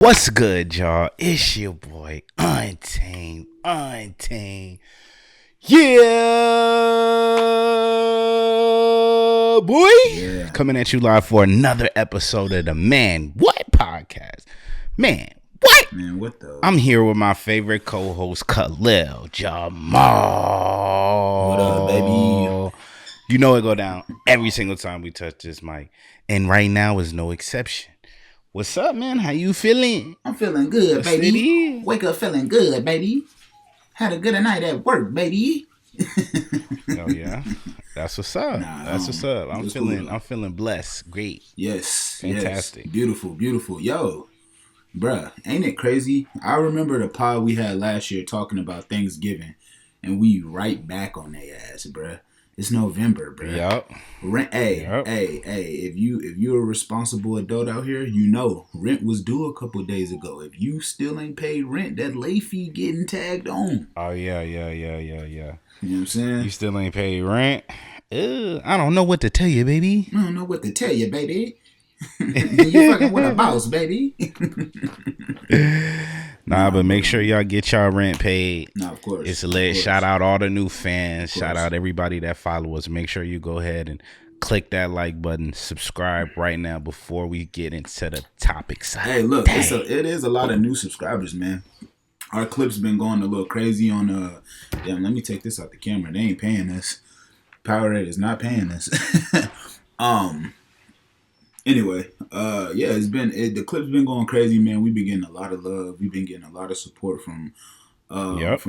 What's good, y'all? It's your boy, Untamed. Yeah, boy. Yeah. Coming at you live for another episode of the Man What podcast. Man, what? Man, what the? I'm here with my favorite co-host, Khalil Jamal. What up, baby? You know it go down every single time we touch this mic. And right now is no exception. What's up, man? How you feeling? I'm feeling good, Yes, baby. it is. Wake up feeling good, baby. Had a good night at work, baby. Oh yeah, that's what's up. That's what's up. I'm feeling blessed. Great. Yes. Fantastic. Yes. Beautiful. Yo, bruh, ain't it crazy? I remember the pod we had last year talking about Thanksgiving, and we right back on their ass, bruh. It's November, bruh. Yup. Rent, hey, if you're a responsible adult out here, you know rent was due a couple days ago. If you still ain't paid rent, that late fee getting tagged on. Oh yeah. You know what I'm saying? You still ain't paid rent? I don't know what to tell you, baby. I don't know what to tell you, baby. You fucking with a boss, baby. But make sure y'all get y'all rent paid. Nah, of course. It's lit. Shout out all the new fans. Shout out everybody that follow us. Make sure you go ahead and click that like button. Subscribe right now before we get into the topics. Hey, look, it is a lot of new subscribers, man. Our clips been going a little crazy on damn, let me take this out the camera. They ain't paying us. Powerade is not paying us. Anyway, the clip's been going crazy, man. We've been getting a lot of love. We've been getting a lot of support from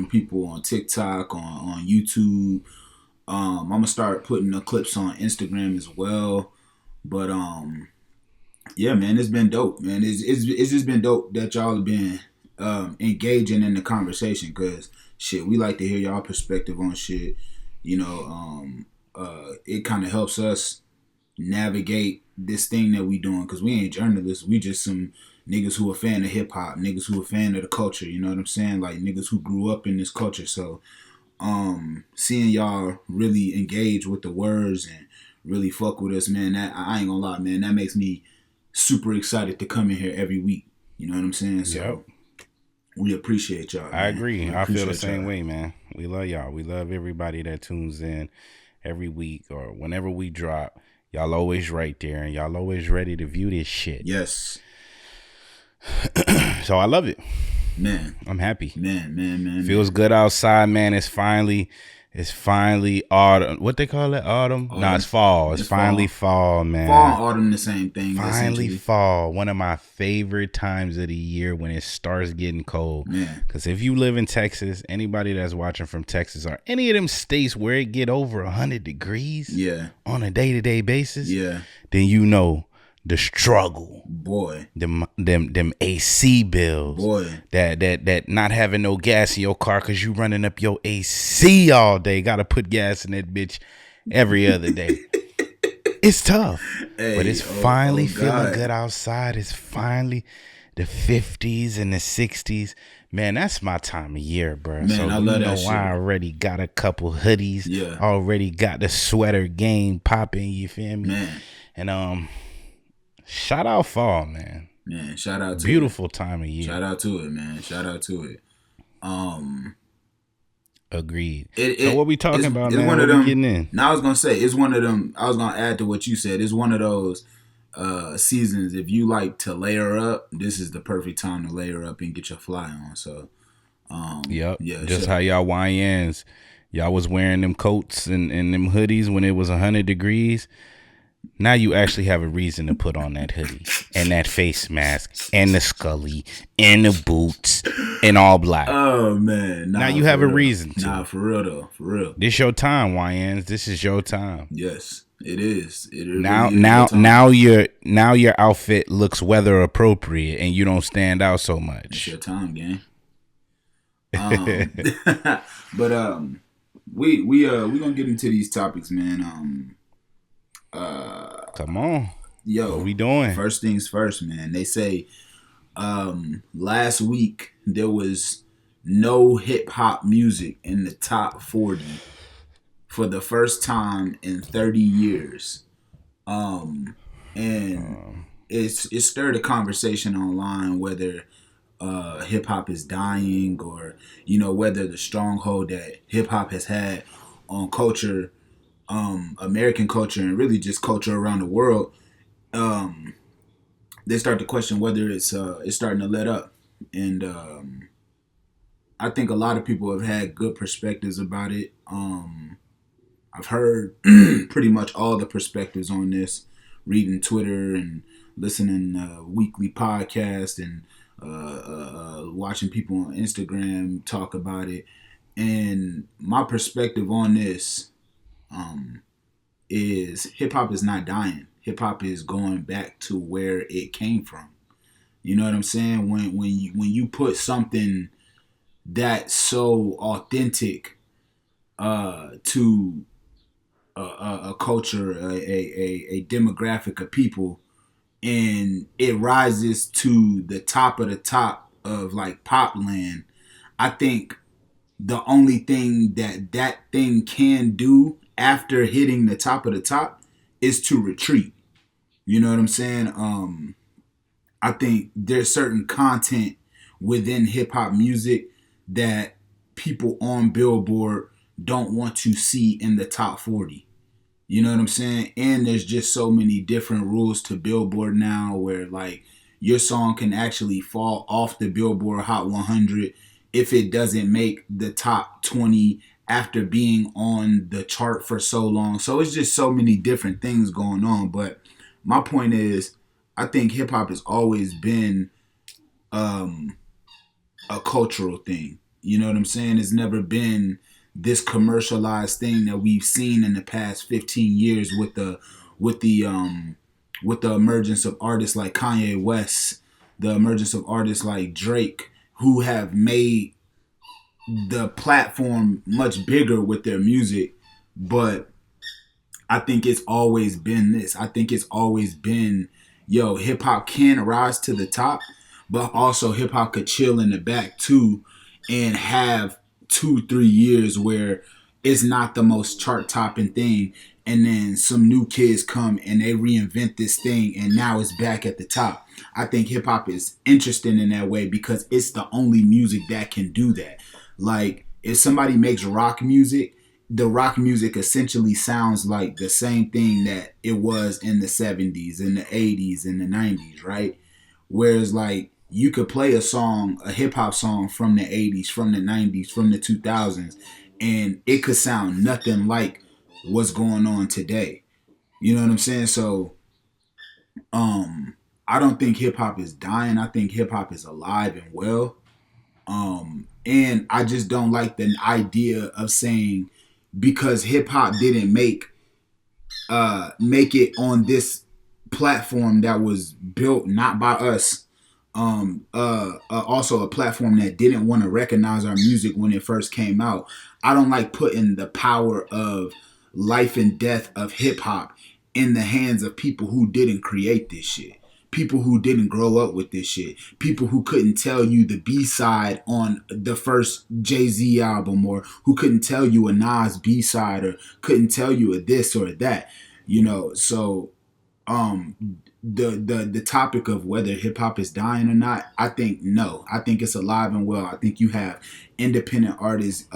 people on TikTok, on YouTube. I'm gonna start putting the clips on Instagram as well. But yeah, man, it's been dope, man. It's just been dope that y'all have been engaging in the conversation, because shit, we like to hear y'all perspective on shit. You know, it kind of helps us navigate this thing that we doing, because we ain't journalists. We just some niggas who are fan of hip hop, niggas who are fan of the culture. You know what I'm saying? Like niggas who grew up in this culture. So seeing y'all really engage with the words and really fuck with us, man, that I ain't gonna lie, man, that makes me super excited to come in here every week. You know what I'm saying? So we appreciate y'all, man. I agree. I feel the same way, man. We love y'all. We love everybody that tunes in every week or whenever we drop. Y'all always right there, and y'all always ready to view this shit. Yes. So I love it. Man. I'm happy. Man. Feels good outside, man. It's finally autumn. What they call it? Autumn? No, it's fall. It's finally fall, man. Fall and autumn, the same thing. Finally fall. One of my favorite times of the year when it starts getting cold. Because if you live in Texas, anybody that's watching from Texas or any of them states where it get over 100 degrees on a day-to-day basis, then you know the struggle, boy. Them AC bills, boy. That not having no gas in your car because you running up your AC all day. Got to put gas in that bitch every other day. It's tough, but it's finally feeling good outside. It's finally the 50s and the 60s. Man, that's my time of year, bro. Man, so I love that shit. I already got a couple hoodies. Yeah. Already got the sweater game popping. You feel me? Man. And shout out fall, man. Man, shout out to beautiful time of year. Shout out to it, man. Shout out to it. Agreed. So what we talking about, man? One of them, getting in? Now I was gonna say it's one of them. I was gonna add to what you said. It's one of those seasons. If you like to layer up, this is the perfect time to layer up and get your fly on. So, Yeah. Just how y'all YNs, y'all was wearing them coats and them hoodies when it was 100 degrees. Now you actually have a reason to put on that hoodie and that face mask and the scully and the boots and all black. Oh, man. Now you have a reason to. Nah, for real, though. For real. This your time, YNs. This is your time. Yes, it is. It really now your outfit looks weather appropriate and you don't stand out so much. It's your time, gang. But we gonna get into these topics, man. Come on. Yo, what we doing? First things first, man. They say last week there was no hip hop music in the top 40 for the first time in 30 years. And it stirred a conversation online whether hip hop is dying, or whether the stronghold that hip hop has had on culture, American culture, and really just culture around the world. Um, they start to question whether it's starting to let up, and I think a lot of people have had good perspectives about it. I've heard pretty much all the perspectives on this, reading Twitter and listening weekly podcasts, and watching people on Instagram talk about it. And my perspective on this um, is hip hop is not dying. Hip hop is going back to where it came from. You know what I'm saying? When you put something that's so authentic to a culture, a demographic of people, and it rises to the top of the top of like pop land, I think the only thing that thing can do after hitting the top of the top is to retreat. You know what I'm saying? I think there's certain content within hip hop music that people on Billboard don't want to see in the top 40. You know what I'm saying? And there's just so many different rules to Billboard now where like your song can actually fall off the Billboard Hot 100 if it doesn't make the top 20 after being on the chart for so long. So it's just so many different things going on. But my point is, I think hip hop has always been um, a cultural thing. You know what I'm saying? It's never been this commercialized thing that we've seen in the past 15 years with the with the emergence of artists like Kanye West, the emergence of artists like Drake, who have made the platform much bigger with their music. But I think it's always been this. I think it's always been, yo, hip hop can rise to the top, but also hip hop could chill in the back too and have 2 3 years where it's not the most chart topping thing. And then some new kids come and they reinvent this thing and now it's back at the top. I think hip hop is interesting in that way because it's the only music that can do that. Like if somebody makes rock music, the rock music essentially sounds like the same thing that it was in the 70s and the 80s and the 90s, right? Whereas like you could play a song, a hip hop song from the 80s, from the 90s, from the 2000s, and it could sound nothing like what's going on today. You know what I'm saying? So I don't think hip hop is dying. I think hip hop is alive and well. And I just don't like the idea of saying because hip hop didn't make it on this platform that was built not by us. Also a platform that didn't want to recognize our music when it first came out. I don't like putting the power of life and death of hip hop in the hands of people who didn't create this shit. People who didn't grow up with this shit. People who couldn't tell you the B-side on the first Jay-Z album, or who couldn't tell you a Nas B-side, or couldn't tell you a this or a that. You know, so the topic of whether hip hop is dying or not, I think no. I think it's alive and well. I think you have independent artists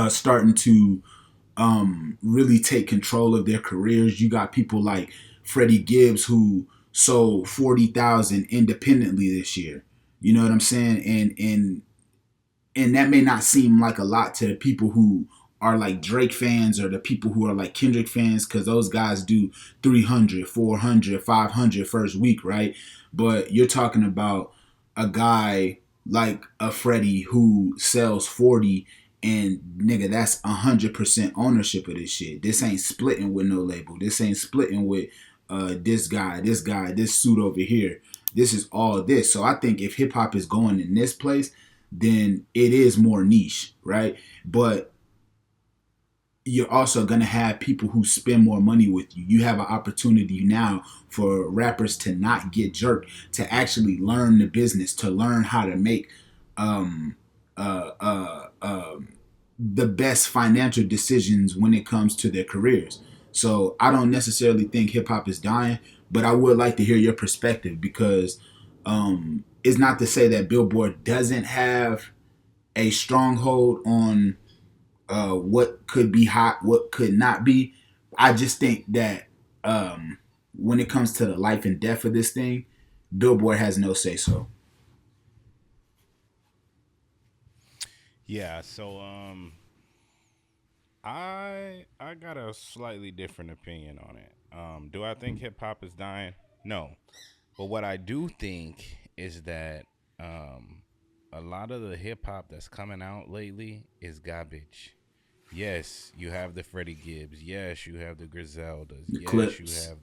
starting to really take control of their careers. You got people like Freddie Gibbs who sold 40,000 independently this year. You know what I'm saying? And that may not seem like a lot to the people who are like Drake fans or the people who are like Kendrick fans, because those guys do 300, 400, 500 first week, right? But you're talking about a guy like a Freddie who sells 40, and nigga, that's 100% ownership of this shit. This ain't splitting with no label. This ain't splitting with this guy, this suit over here. This is all this. So I think if hip hop is going in this place, then it is more niche, right? But you're also going to have people who spend more money with you. You have an opportunity now for rappers to not get jerked, to actually learn the business, to learn how to make um, uh, uh, the best financial decisions when it comes to their careers. So I don't necessarily think hip hop is dying, but I would like to hear your perspective because it's not to say that Billboard doesn't have a stronghold on what could be hot, what could not be. I just think that when it comes to the life and death of this thing, Billboard has no say so. Yeah, so I got a slightly different opinion on it. Do I think hip hop is dying? No. But what I do think is that um a lot of the hip hop that's coming out lately is garbage. Yes, you have the Freddie Gibbs. Yes, you have the Griseldas. The Yes, you clips. have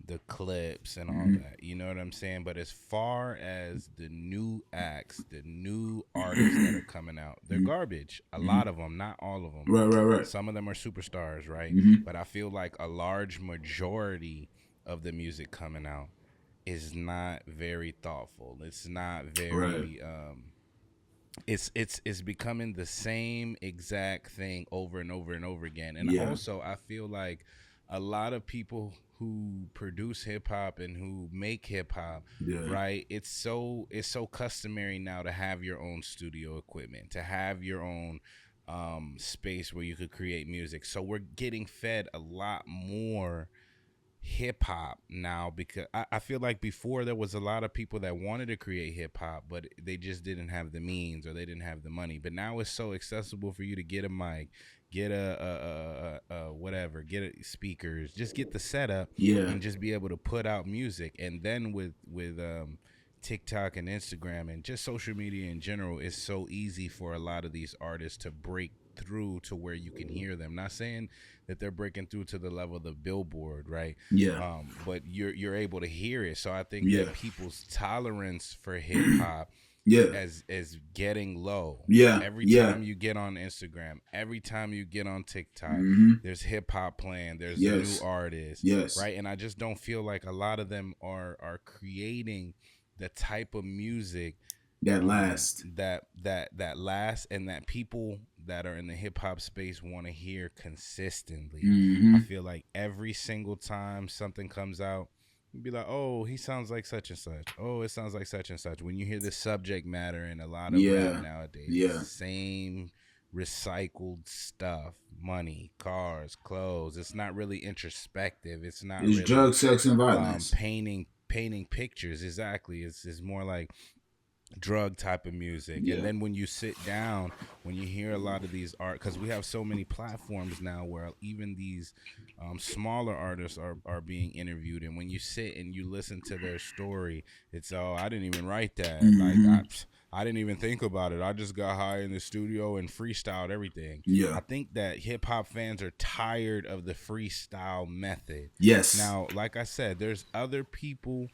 the clips and all Mm-hmm. that. You know what I'm saying? But as far as the new acts, the new artists that are coming out, they're garbage. A Mm-hmm. lot of them, not all of them. Right, right, right. Some of them are superstars, right? Mm-hmm. But I feel like a large majority of the music coming out is not very thoughtful. It's not Right. very it's becoming the same exact thing over and over and over again. And Yeah. also I feel like a lot of people who produce hip hop and who make hip hop, Yeah. right? It's so customary now to have your own studio equipment, to have your own space where you could create music. So we're getting fed a lot more hip hop now because I feel like before there was a lot of people that wanted to create hip hop, but they just didn't have the means or they didn't have the money. But now it's so accessible for you to get a mic, get a whatever, get speakers, just get the setup Yeah. and just be able to put out music. And then with TikTok and Instagram and just social media in general, it's so easy for a lot of these artists to break through to where you can hear them. Not saying that they're breaking through to the level of the Billboard, right? Yeah. But you're able to hear it. So I think Yeah. that people's tolerance for hip hop Yeah. as getting low. Yeah. Every Yeah. time you get on Instagram, every time you get on TikTok, Mm-hmm. there's hip hop playing, there's a new Yes. artist, Yes. right? And I just don't feel like a lot of them are creating the type of music That last. that lasts and that people that are in the hip hop space want to hear consistently. I Mm-hmm. feel like every single time something comes out, you'd be like, "Oh, he sounds like such and such. Oh, it sounds like such and such." When you hear the subject matter in a lot of rap Yeah. nowadays, it's Yeah. the same recycled stuff: money, cars, clothes. It's not really introspective. It's not It's really drug, sex, and violence. painting pictures. Exactly. It's more like drug type of music. And Yeah. then when you sit down, when you hear a lot of these art, because we have so many platforms now where even these smaller artists are being interviewed, and when you sit and you listen to their story, it's, oh, I didn't even write that, like Mm-hmm. I didn't even think about it, I just got high in the studio and freestyled everything. Yeah. I think that hip-hop fans are tired of the freestyle method. Yes. Now, like I said, there's other people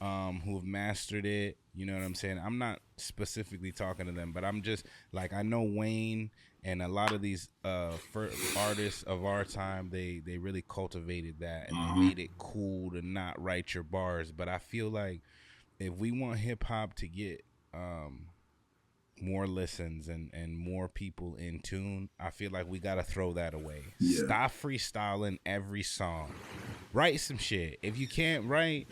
who have mastered it. You know what I'm saying? I'm not specifically talking to them, but I'm just like, I know Wayne and a lot of these artists of our time. They really cultivated that and they Uh-huh. made it cool to not write your bars. But I feel like if we want hip hop to get more listens and more people in tune, I feel like we gotta throw that away. Yeah. Stop freestyling every song. Write some shit. If you can't write,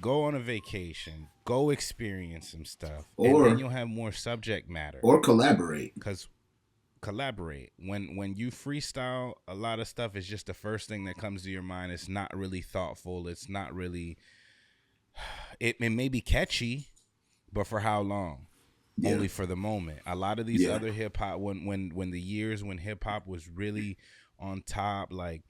go on a vacation, go experience some stuff, and then Or you'll have more subject matter. or collaborate. Because collaborate. When you freestyle, a lot of stuff is just the first thing that comes to your mind. It's not really thoughtful. It's not really. It may be catchy, but for how long? Yeah. Only for the moment. A lot of these Yeah. other hip hop, when the years when hip hop was really on top, like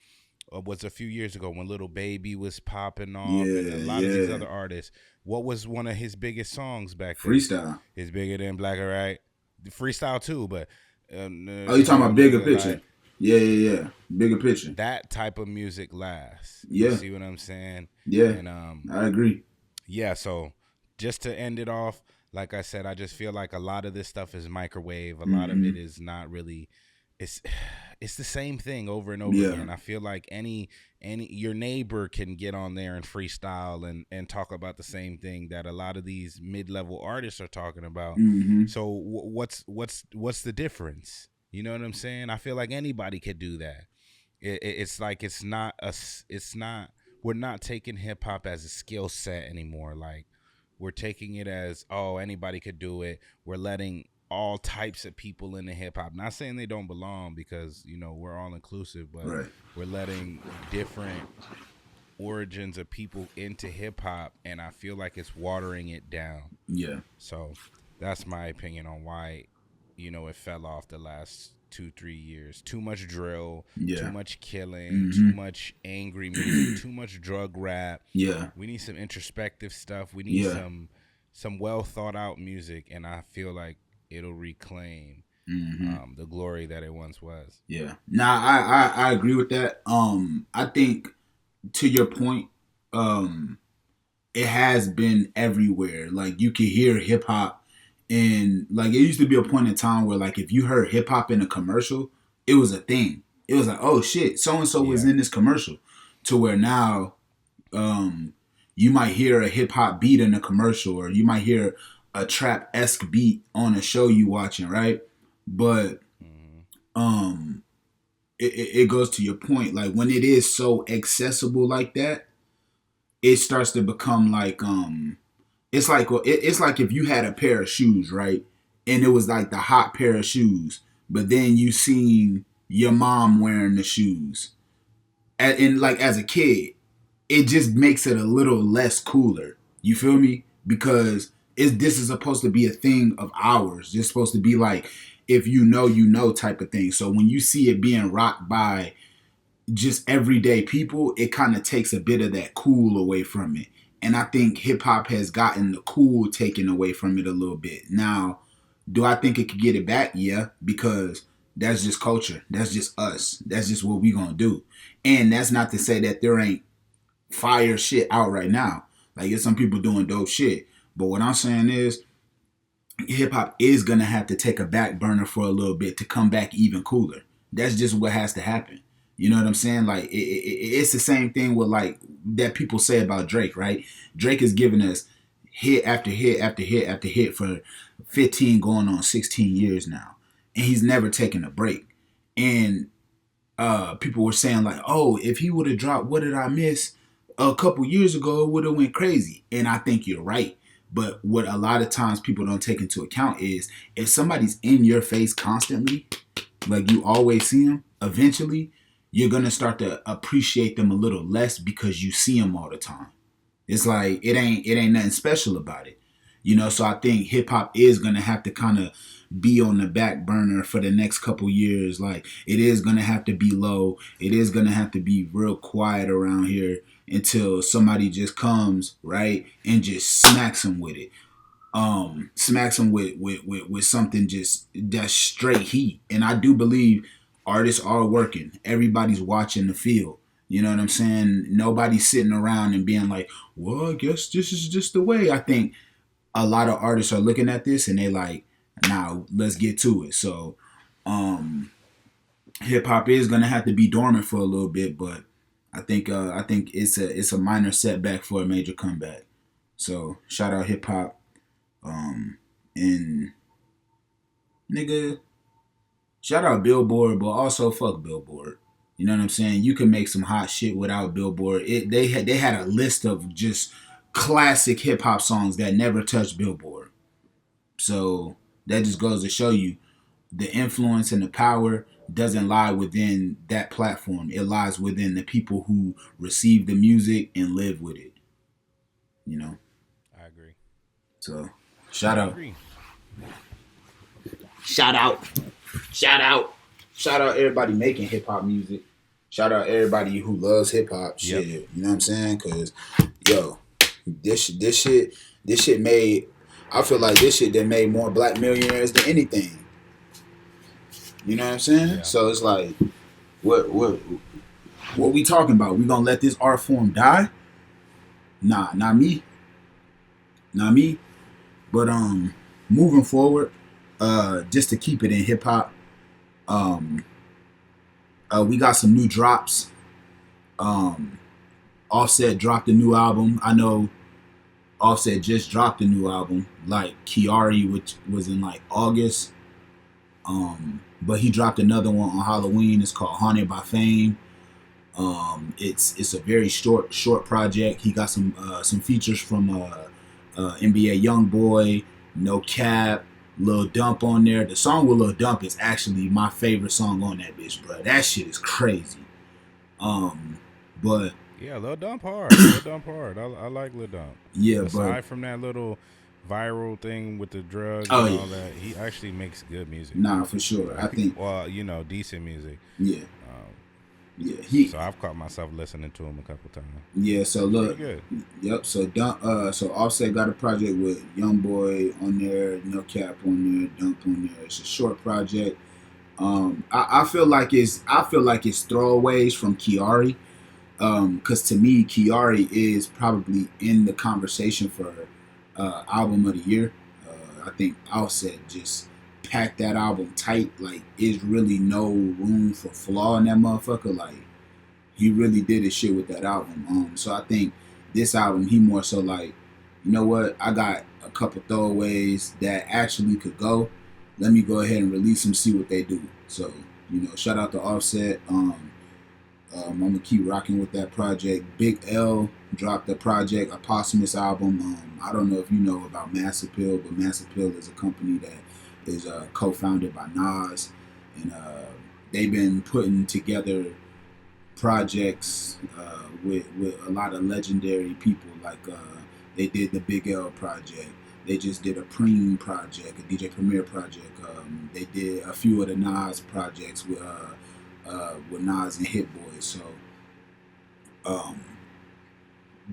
was a few years ago when Little Baby was popping off, and a Yeah. lot of these Yeah. other artists. What was one of his biggest songs back then? Freestyle. It's bigger than Black or Right. Freestyle too, but Oh, you talking about bigger picture? like Yeah. Yeah. Yeah. Bigger picture. that type of music lasts. You Yeah. see what I'm saying? Yeah. And I agree. yeah, so just to end it off, like I said, I just feel like a lot of this stuff is microwave. A lot of Mm-hmm. it is not really. It's it's the same thing over and over Yeah. again. I feel like any your neighbor can get on there and freestyle and talk about the same thing that a lot of these mid-level artists are talking about. Mm-hmm. So what's the difference? You know what I'm saying? I feel like anybody could do that. It's like it's not we're not taking hip hop as a skill set anymore. Like we're taking it as, oh, anybody could do it. We're letting all types of people into hip hop. Not saying they don't belong, because we're all inclusive, but Right. we're letting different origins of people into hip hop, and I feel like it's watering it down. Yeah. So that's my opinion on why it fell off the last 2-3 years. Too much drill, too Yeah. much killing, too much angry music, too much drug rap. Yeah. We need some introspective stuff. We need Yeah. some well thought out music, and I feel like it'll reclaim the glory that it once was. Yeah. Now I agree with that. I think, to your point, it has been everywhere. Like you can hear hip hop, and like it used to be a point in time where like if you heard hip hop in a commercial, it was a thing. It was like, oh shit, so and so was in this commercial. To where now, you might hear a hip hop beat in a commercial, or you might hear a trap-esque beat on a show you watching, right? But it goes to your point, like when it is so accessible like that, it starts to become like it's like if you had a pair of shoes, right? And it was like the hot pair of shoes, but then you seen your mom wearing the shoes. And like as a kid, it just makes it a little less cooler. You feel me? Because this is supposed to be a thing of ours. It's supposed to be like, if you know type of thing. So when you see it being rocked by just everyday people, it kind of takes a bit of that cool away from it. And I think hip hop has gotten the cool taken away from it a little bit. Now, do I think it could get it back? Yeah, because that's just culture. That's just us. That's just what we gonna do. And that's not to say that there ain't fire shit out right now. Like, there's some people doing dope shit. But what I'm saying is, hip hop is gonna have to take a back burner for a little bit to come back even cooler. That's just what has to happen. You know what I'm saying? Like it's the same thing with like that people say about Drake, right? Drake is giving us hit after hit after hit after hit for 15 going on 16 years now, and he's never taken a break. And people were saying like, oh, if he would have dropped What Did I Miss a couple years ago, it would have went crazy. And I think you're right. But what a lot of times people don't take into account is, if somebody's in your face constantly, like you always see them, eventually you're going to start to appreciate them a little less because you see them all the time. It's like, it ain't nothing special about it. You know, so I think hip hop is going to have to kind of be on the back burner for the next couple years. Like, it is going to have to be low. It is going to have to be real quiet around here until somebody just comes, right, and just smacks them with it. Smacks them with something just that's straight heat. And I do believe artists are working. Everybody's watching the field. You know what I'm saying? Nobody's sitting around and being like, well, I guess this is just the way. I think a lot of artists are looking at this and they like, now let's get to it. So hip hop is gonna have to be dormant for a little bit, but I think it's a minor setback for a major comeback. So shout out hip hop. And nigga, shout out Billboard, but also fuck Billboard. You know what I'm saying? You can make some hot shit without Billboard. They had a list of just classic hip hop songs that never touched Billboard. So that just goes to show you the influence and the power doesn't lie within that platform. It lies within the people who receive the music and live with it. You know? I agree. So, shout out. Shout out. Shout out. Shout out everybody making hip hop music. Shout out everybody who loves hip hop. Shit. Yep. You know what I'm saying? Cause yo, this shit made, I feel like this shit that made more black millionaires than anything. You know what I'm saying? Yeah. So it's like, what we talking about? We gonna let this art form die? Nah, not me. Not me. But moving forward, just to keep it in hip hop, we got some new drops. Offset dropped a new album. I know Offset just dropped a new album, like Kiari, which was in like August. But he dropped another one on Halloween. It's called Haunted by Fame. It's a very short project. He got some features from NBA YoungBoy, No Cap, Lil Dump on there. The song with Lil Dump is actually my favorite song on that bitch, bro. That shit is crazy. But yeah, Lil Dump hard. Lil Dump hard. I like Lil Dump. yeah, but Aside from that little viral thing with the drugs oh and yeah, all that, he actually makes good music. nah, for sure. I think Well, decent music. yeah, Um, yeah, so I've caught myself listening to him a couple times. yeah. So He's pretty look, good. yep. So Offset got a project with YoungBoy on there, No Cap on there, Dump on there. It's a short project. I feel like it's throwaways from Kiari. Because to me, Kiari is probably in the conversation for album of the year. I think Offset just packed that album tight. Like, there's really no room for flaw in that motherfucker. Like, he really did his shit with that album. So I think this album, he more so like, you know what? I got a couple throwaways that actually could go. Let me go ahead and release them, see what they do. So, shout out to Offset. I'm gonna keep rocking with that project. Big L dropped a project, a posthumous album. I don't know if you know about Mass Appeal, but Mass Appeal is a company that is co-founded by Nas, and they've been putting together projects with a lot of legendary people. Like they did the Big L project. They just did a Preem project, a DJ Premier project. They did a few of the Nas projects with Nas and Hit Boy. So um,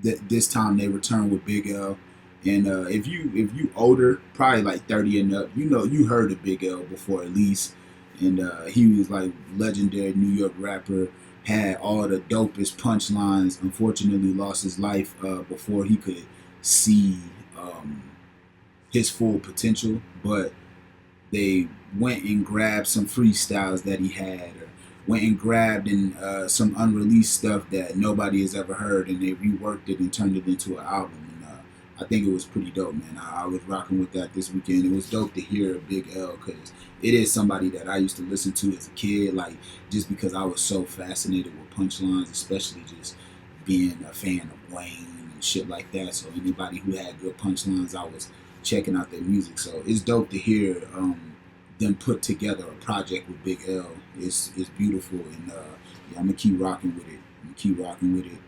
this time they returned with Big L. And if you older, probably like 30 and up, you heard of Big L before at least. And he was like legendary New York rapper, had all the dopest punchlines. Unfortunately, lost his life before he could see his full potential. But they went and grabbed some freestyles that he had, or went and grabbed some unreleased stuff that nobody has ever heard, and they reworked it and turned it into an album. And I think it was pretty dope, man. I was rocking with that this weekend. It was dope to hear Big L because it is somebody that I used to listen to as a kid, like just because I was so fascinated with punchlines, especially just being a fan of Wayne and shit like that. So anybody who had good punchlines, I was checking out their music. So it's dope to hear them put together a project with Big L. It's beautiful, and yeah, I'm gonna keep rocking with it.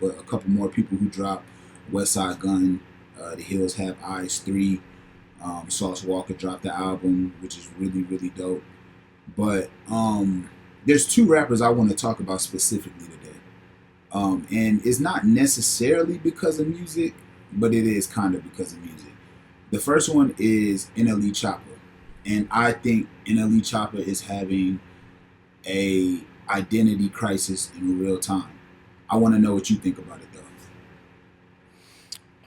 But a couple more people who dropped: West Side Gun, The Hills Have Eyes 3. Sauce Walker dropped the album, which is really really dope. But there's two rappers I want to talk about specifically today, and it's not necessarily because of music, but it is kind of because of music. The first one is NLE Choppa, and I think NLE Choppa is having a identity crisis in real time. I want to know what you think about it, though.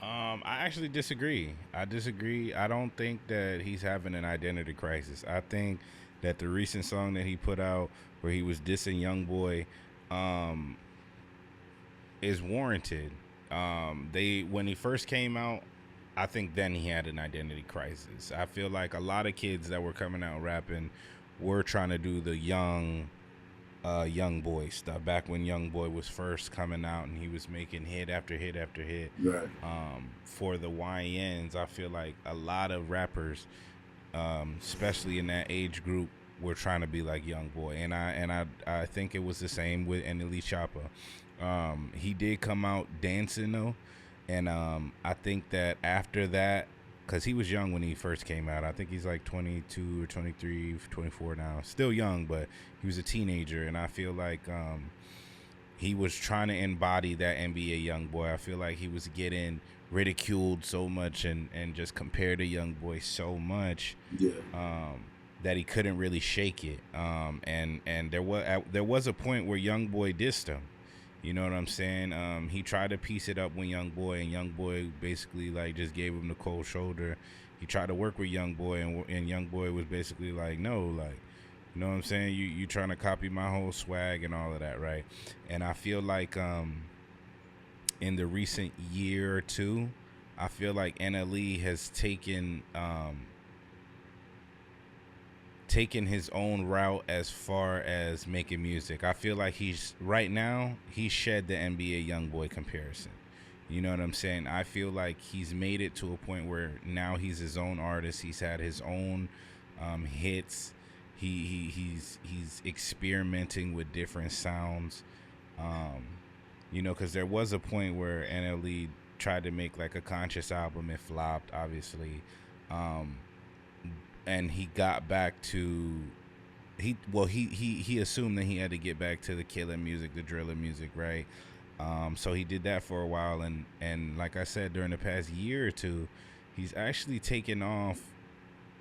I actually disagree. I disagree. I don't think that he's having an identity crisis. I think that the recent song that he put out, where he was dissing YoungBoy, um, is warranted. They when he first came out, I think then he had an identity crisis. I feel like a lot of kids that were coming out rapping were trying to do the young boy stuff back when young boy was first coming out and he was making hit after hit after hit. Right. For the YNs, I feel like a lot of rappers, especially in that age group, were trying to be like young boy, and I think it was the same with NLE Choppa. He did come out dancing though, and I think that after that, because he was young when he first came out. I think he's like 22 or 23, 24 now. Still young, but he was a teenager, and I feel like he was trying to embody that NBA young boy. I feel like he was getting ridiculed so much and just compared to young boy so much. Yeah. That he couldn't really shake it. And there was a point where young boy dissed him. You know what I'm saying? He tried to piece it up when Young Boy, and Young Boy basically like just gave him the cold shoulder. He tried to work with Young Boy, and Young Boy was basically like, no, like, you know what I'm saying? You trying to copy my whole swag and all of that, right? And I feel like in the recent year or two, I feel like NLE has taken taken his own route as far as making music. I feel like he's right now he shed the NBA YoungBoy comparison. You know what I'm saying? I feel like he's made it to a point where now he's his own artist. He's had his own hits. He's experimenting with different sounds. Um, you know, because there was a point where NLE tried to make like a conscious album. It flopped, obviously. Um, and he got back to he assumed that he had to get back to the killing music, the drilling music, right? So he did that for a while, and like I said, during the past year or two, he's actually taken off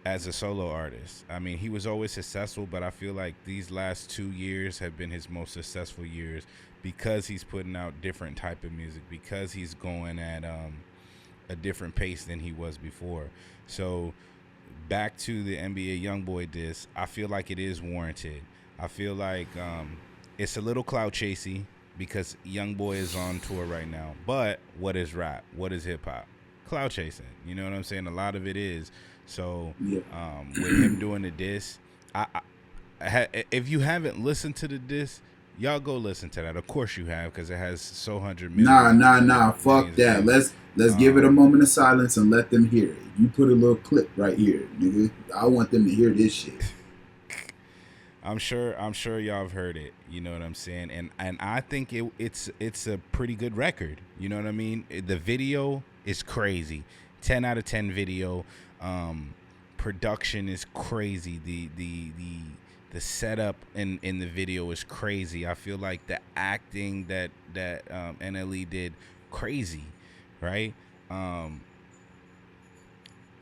as a solo artist. I mean, he was always successful, but I feel like these last 2 years have been his most successful years because he's putting out different type of music, because he's going at a different pace than he was before. So back to the NBA YoungBoy diss, I feel like it is warranted. I feel like it's a little clout chasey because YoungBoy is on tour right now. But what is rap? What is hip hop? Clout chasing. You know what I'm saying? A lot of it is. So with him doing the diss, if you haven't listened to the diss, y'all go listen to that. Of course you have, because it has so 100 million. Nah. Fuck that. Let's give it a moment of silence and let them hear it. You put a little clip right here, nigga. I want them to hear this shit. I'm sure y'all have heard it. You know what I'm saying? And I think it's a pretty good record. You know what I mean? The video is crazy. 10 out of 10 video. Production is crazy. The setup in the video is crazy. I feel like the acting that NLE did, crazy, right?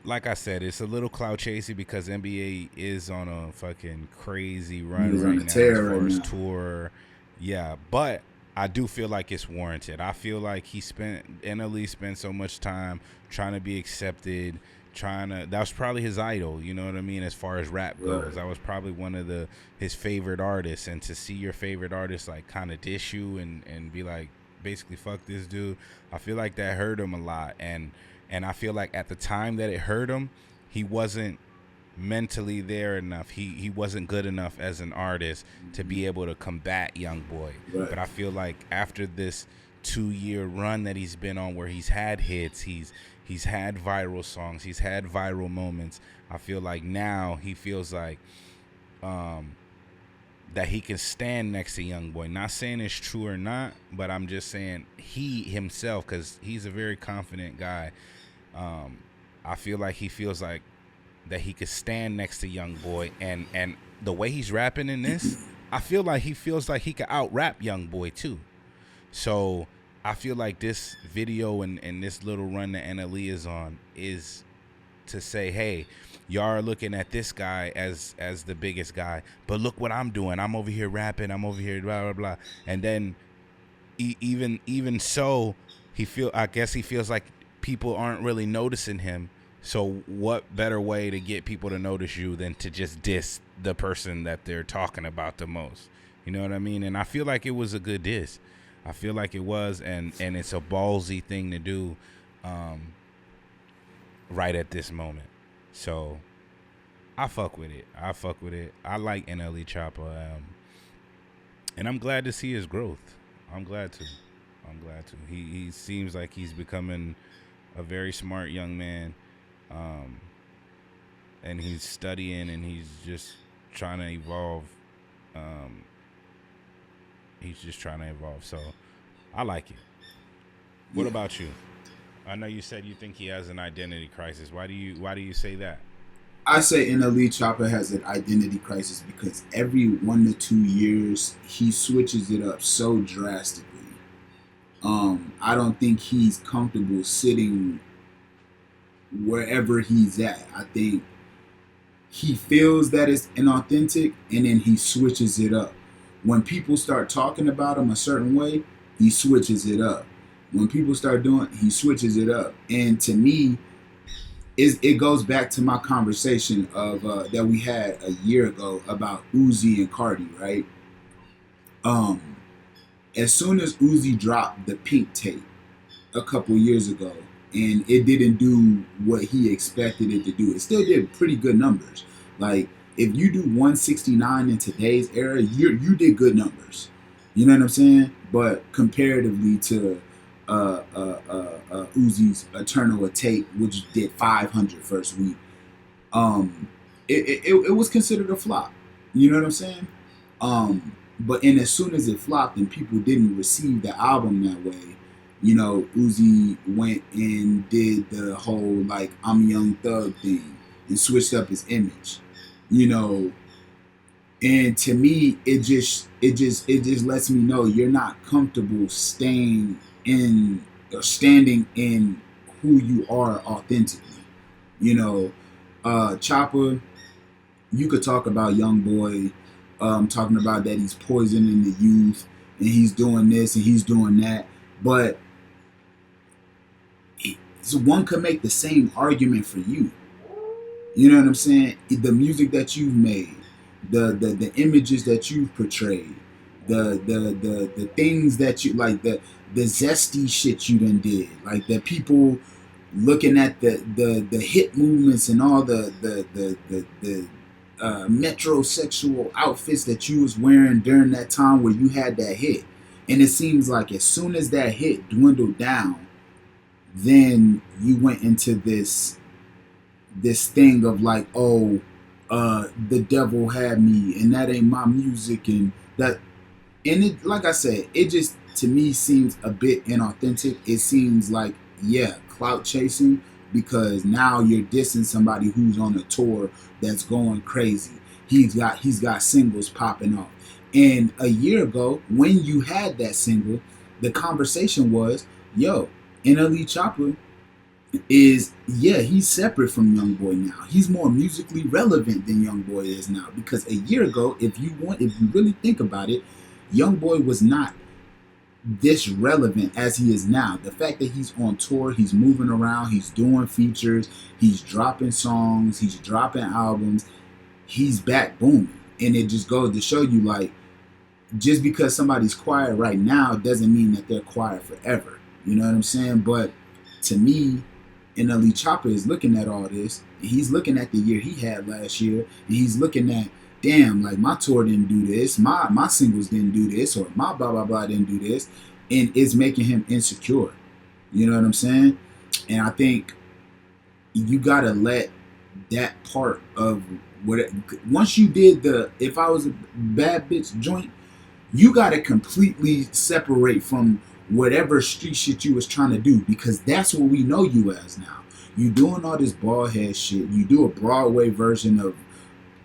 Like I said, it's a little clout chasey because NBA is on a fucking crazy run right now as far as tour. Yeah, but I do feel like it's warranted. I feel like NLE spent so much time trying to be accepted, that was probably his idol, you know what I mean, as far as rap goes. That was probably one of his favorite artists, and to see your favorite artist like kind of dish you and be like, basically fuck this dude, I feel like that hurt him a lot, and I feel like at the time that it hurt him, he wasn't mentally there enough. He wasn't good enough as an artist to be able to combat YoungBoy. But I feel like after this 2-year run that he's been on, where he's had hits, he's had viral songs, he's had viral moments, I feel like now he feels like that he can stand next to YoungBoy. Not saying it's true or not, but I'm just saying he himself, because he's a very confident guy. I feel like he feels like that he could stand next to YoungBoy, and the way he's rapping in this, I feel like he feels like he could out rap YoungBoy too. So I feel like this video and this little run that NLE is on is to say, hey, y'all are looking at this guy as the biggest guy, but look what I'm doing. I'm over here rapping. I'm over here blah blah blah. And then even so, I guess he feels like people aren't really noticing him. So what better way to get people to notice you than to just diss the person that they're talking about the most? You know what I mean? And I feel like it was a good diss. I feel like it was, and it's a ballsy thing to do right at this moment. So I fuck with it. I like NLE Choppa, and I'm glad to see his growth. I'm glad to. He seems like he's becoming a very smart young man, and he's studying and he's just trying to evolve. So I like it. What about you? I know you said you think he has an identity crisis. Why do you say that? I say NLE Choppa has an identity crisis because every 1 to 2 years he switches it up so drastically. I don't think he's comfortable sitting wherever he's at. I think he feels that it's inauthentic, and then he switches it up. When people start talking about him a certain way, he switches it up. When people start doing, he switches it up. And to me, it goes back to my conversation of that we had a year ago about Uzi and Cardi, right? As soon as Uzi dropped the Pink tape a couple years ago, and it didn't do what he expected it to do, it still did pretty good numbers. Like, if you do 169 in today's era, you did good numbers. You know what I'm saying? But comparatively to Uzi's Eternal Take, which did 500 first week, um, it was considered a flop. You know what I'm saying? But and as soon as it flopped and people didn't receive the album that way, you know, Uzi went and did the whole like I'm a Young Thug thing and switched up his image. You know, and to me it just lets me know you're not comfortable staying in or standing in who you are authentically. You know, Choppa, you could talk about Young Boy, talking about that he's poisoning the youth and he's doing this and he's doing that, but so one could make the same argument for you. You know what I'm saying? The music that you've made, the images that you've portrayed, the things that you like, the zesty shit you done did, like the people looking at the hip movements and all the metrosexual outfits that you was wearing during that time where you had that hit. And it seems like as soon as that hit dwindled down, then you went into this thing of like, oh, the devil had me and that ain't my music and that. And it, like I said, it just to me seems a bit inauthentic. It seems like, yeah, clout chasing, because now you're dissing somebody who's on a tour that's going crazy. He's got singles popping off. And a year ago, when you had that single, the conversation was, yo, NLE Choppa is, yeah, he's separate from Young Boy now. He's more musically relevant than Young Boy is now. Because a year ago, if you really think about it, Young Boy was not this relevant as he is now. The fact that he's on tour, he's moving around, he's doing features, he's dropping songs, he's dropping albums, he's back booming. And it just goes to show you, like, just because somebody's quiet right now doesn't mean that they're quiet forever. You know what I'm saying? But to me, NLE Choppa is looking at all this, and he's looking at the year he had last year, and he's looking at, damn, like my tour didn't do this, my singles didn't do this, or my blah blah blah didn't do this, and it's making him insecure. You know what I'm saying? And I think you gotta let that part of what once you did the if I was a bad bitch joint, you gotta completely separate from whatever street shit you was trying to do, because that's what we know you as now. You doing all this bald head shit. You do a Broadway version of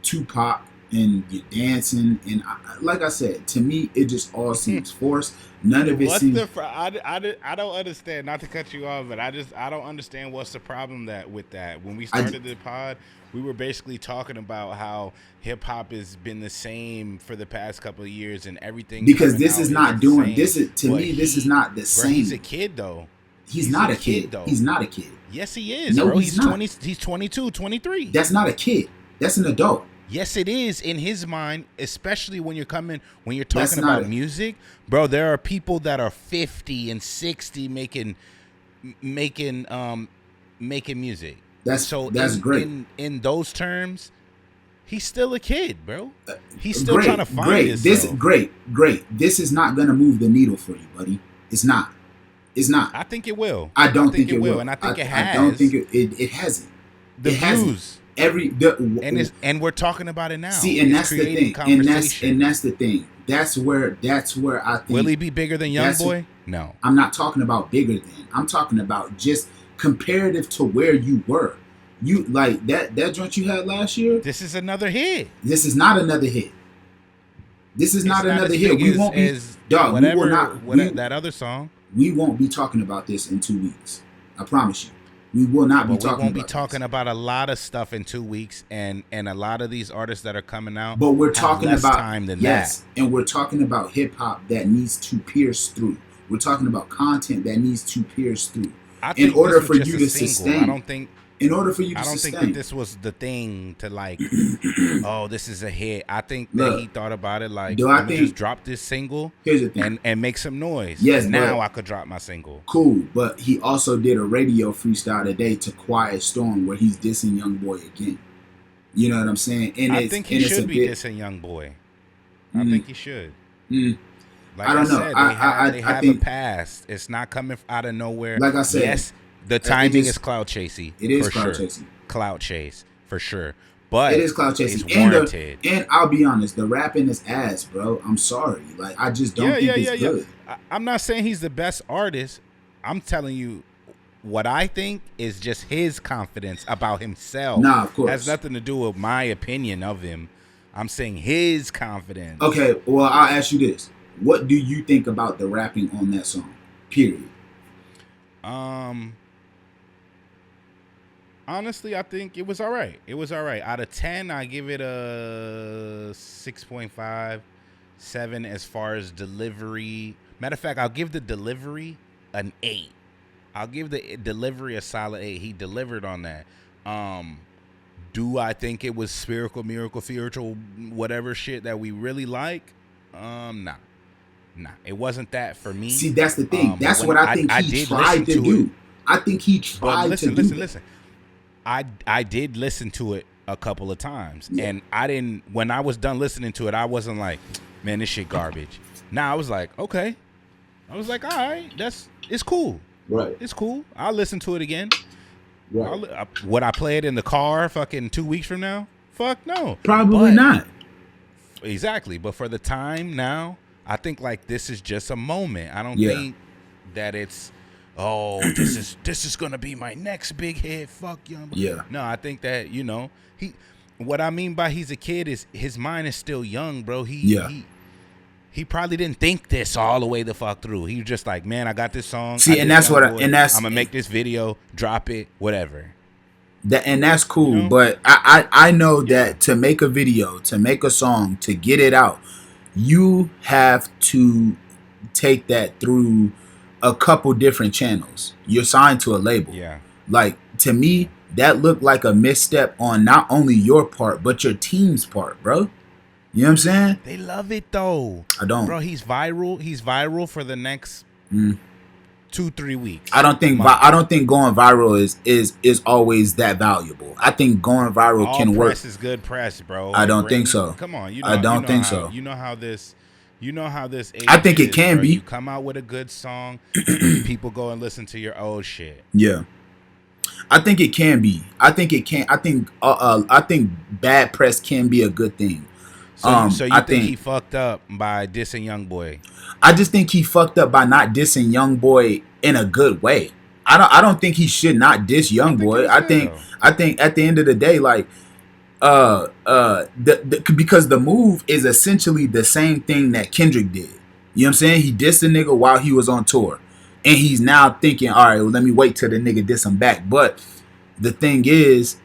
Tupac and you're dancing, and like I said, to me it just all seems forced. None of it seems. I don't understand. Not to cut you off, but I don't understand what's the problem with that. When we started the pod, we were basically talking about how hip hop has been the same for the past couple of years and everything. Because this is not doing this. This is not the same. He's a kid though. He's not a kid though. He's not a kid. Yes, he is. No, bro. he's not. 20. He's 22, 23. That's not a kid. That's an adult. Yes, it is in his mind, especially when you're talking about music, bro. There are people that are 50 and 60 making music. That's great. In those terms, he's still a kid, bro. He's still trying to find himself. Great. This is not gonna move the needle for you, buddy. It's not. I think it will. I don't think it will, and I think it has. I don't think it hasn't. The views. Hasn't. And we're talking about it now. See, and that's the thing. And that's the thing. That's where I think. Will he be bigger than Young Boy? No. I'm not talking about bigger than. I'm talking about just comparative to where you were. You like that joint you had last year. This is another hit. This is not another hit. This is not another hit. We won't be. Dog, we will not. That other song. We won't be talking about this in 2 weeks. I promise you. We will not be talking about. We won't be talking about a lot of stuff in 2 weeks, and a lot of these artists that are coming out. But we're talking about time than that. And we're talking about hip hop that needs to pierce through. We're talking about content that needs to pierce through. In order for you to sustain, I don't think that this was the thing to like. Oh, this is a hit. I think that he thought about it like, let me just drop this single. Here's the thing. And make some noise. Yes, now I could drop my single. Cool, but he also did a radio freestyle today to Quiet Storm where he's dissing Young Boy again. You know what I'm saying? And I think he should be dissing Young Boy. I think he should. Like I said, they have a past. It's not coming out of nowhere. Like I said, yes, the timing is clout chasey. It is for clout sure. chasing. Clout chase for sure. But it is clout chasing. It's warranted. And I'll be honest, the rapping is ass, bro. I'm sorry. Like I just don't think it's good. I'm not saying he's the best artist. I'm telling you what I think is just his confidence about himself. Nah, of course. Has nothing to do with my opinion of him. I'm saying his confidence. Okay, well, I'll ask you this. What do you think about the rapping on that song? Period. Honestly, I think it was all right. It was all right. Out of 10, I give it a 6.5, 7 as far as delivery. Matter of fact, I'll give the delivery an 8. I'll give the delivery a solid 8. He delivered on that. Do I think it was spherical, miracle, spiritual, whatever shit that we really like? Nah, it wasn't that for me. See, that's the thing. That's what I think he tried to do. I think he tried to do. Listen. I did listen to it a couple of times, and I didn't. When I was done listening to it, I wasn't like, "Man, this shit garbage." Now I was like, "Okay." I was like, "All right, it's cool. Right, it's cool. I'll listen to it again." Right. Would I play it in the car fucking 2 weeks from now? Fuck no. Probably not. Exactly. But for the time now, I think like this is just a moment. I don't think that it's this is gonna be my next big hit. Fuck Young Boy. Yeah. No, I think that, what I mean by he's a kid is his mind is still young, bro. He probably didn't think this all the way the fuck through. He was just like, man, I got this song. See, I'm gonna make this video, drop it, whatever. That's cool. But I know that to make a video, to make a song, to get it out, you have to take that through a couple different channels. You're signed to a label. Yeah. Like, to me, that looked like a misstep on not only your part, but your team's part, bro. You know what I'm saying? They love it though. I don't. Bro, he's viral for the next 2-3 weeks. I don't think going viral is always that valuable. I think going viral can work. Press is good press, bro. I don't think so. Come on, I don't think so. You know how this I think it can be. You come out with a good song, people go and listen to your old shit. Yeah. I think it can be. I think it can. I think bad press can be a good thing. So you think he fucked up by dissing Young Boy? I just think he fucked up by not dissing Young Boy in a good way. I don't think he should not diss Young Boy. I think at the end of the day, like because the move is essentially the same thing that Kendrick did. You know what I'm saying? He dissed the nigga while he was on tour. And he's now thinking, all right, well, let me wait till the nigga diss him back. But the thing is,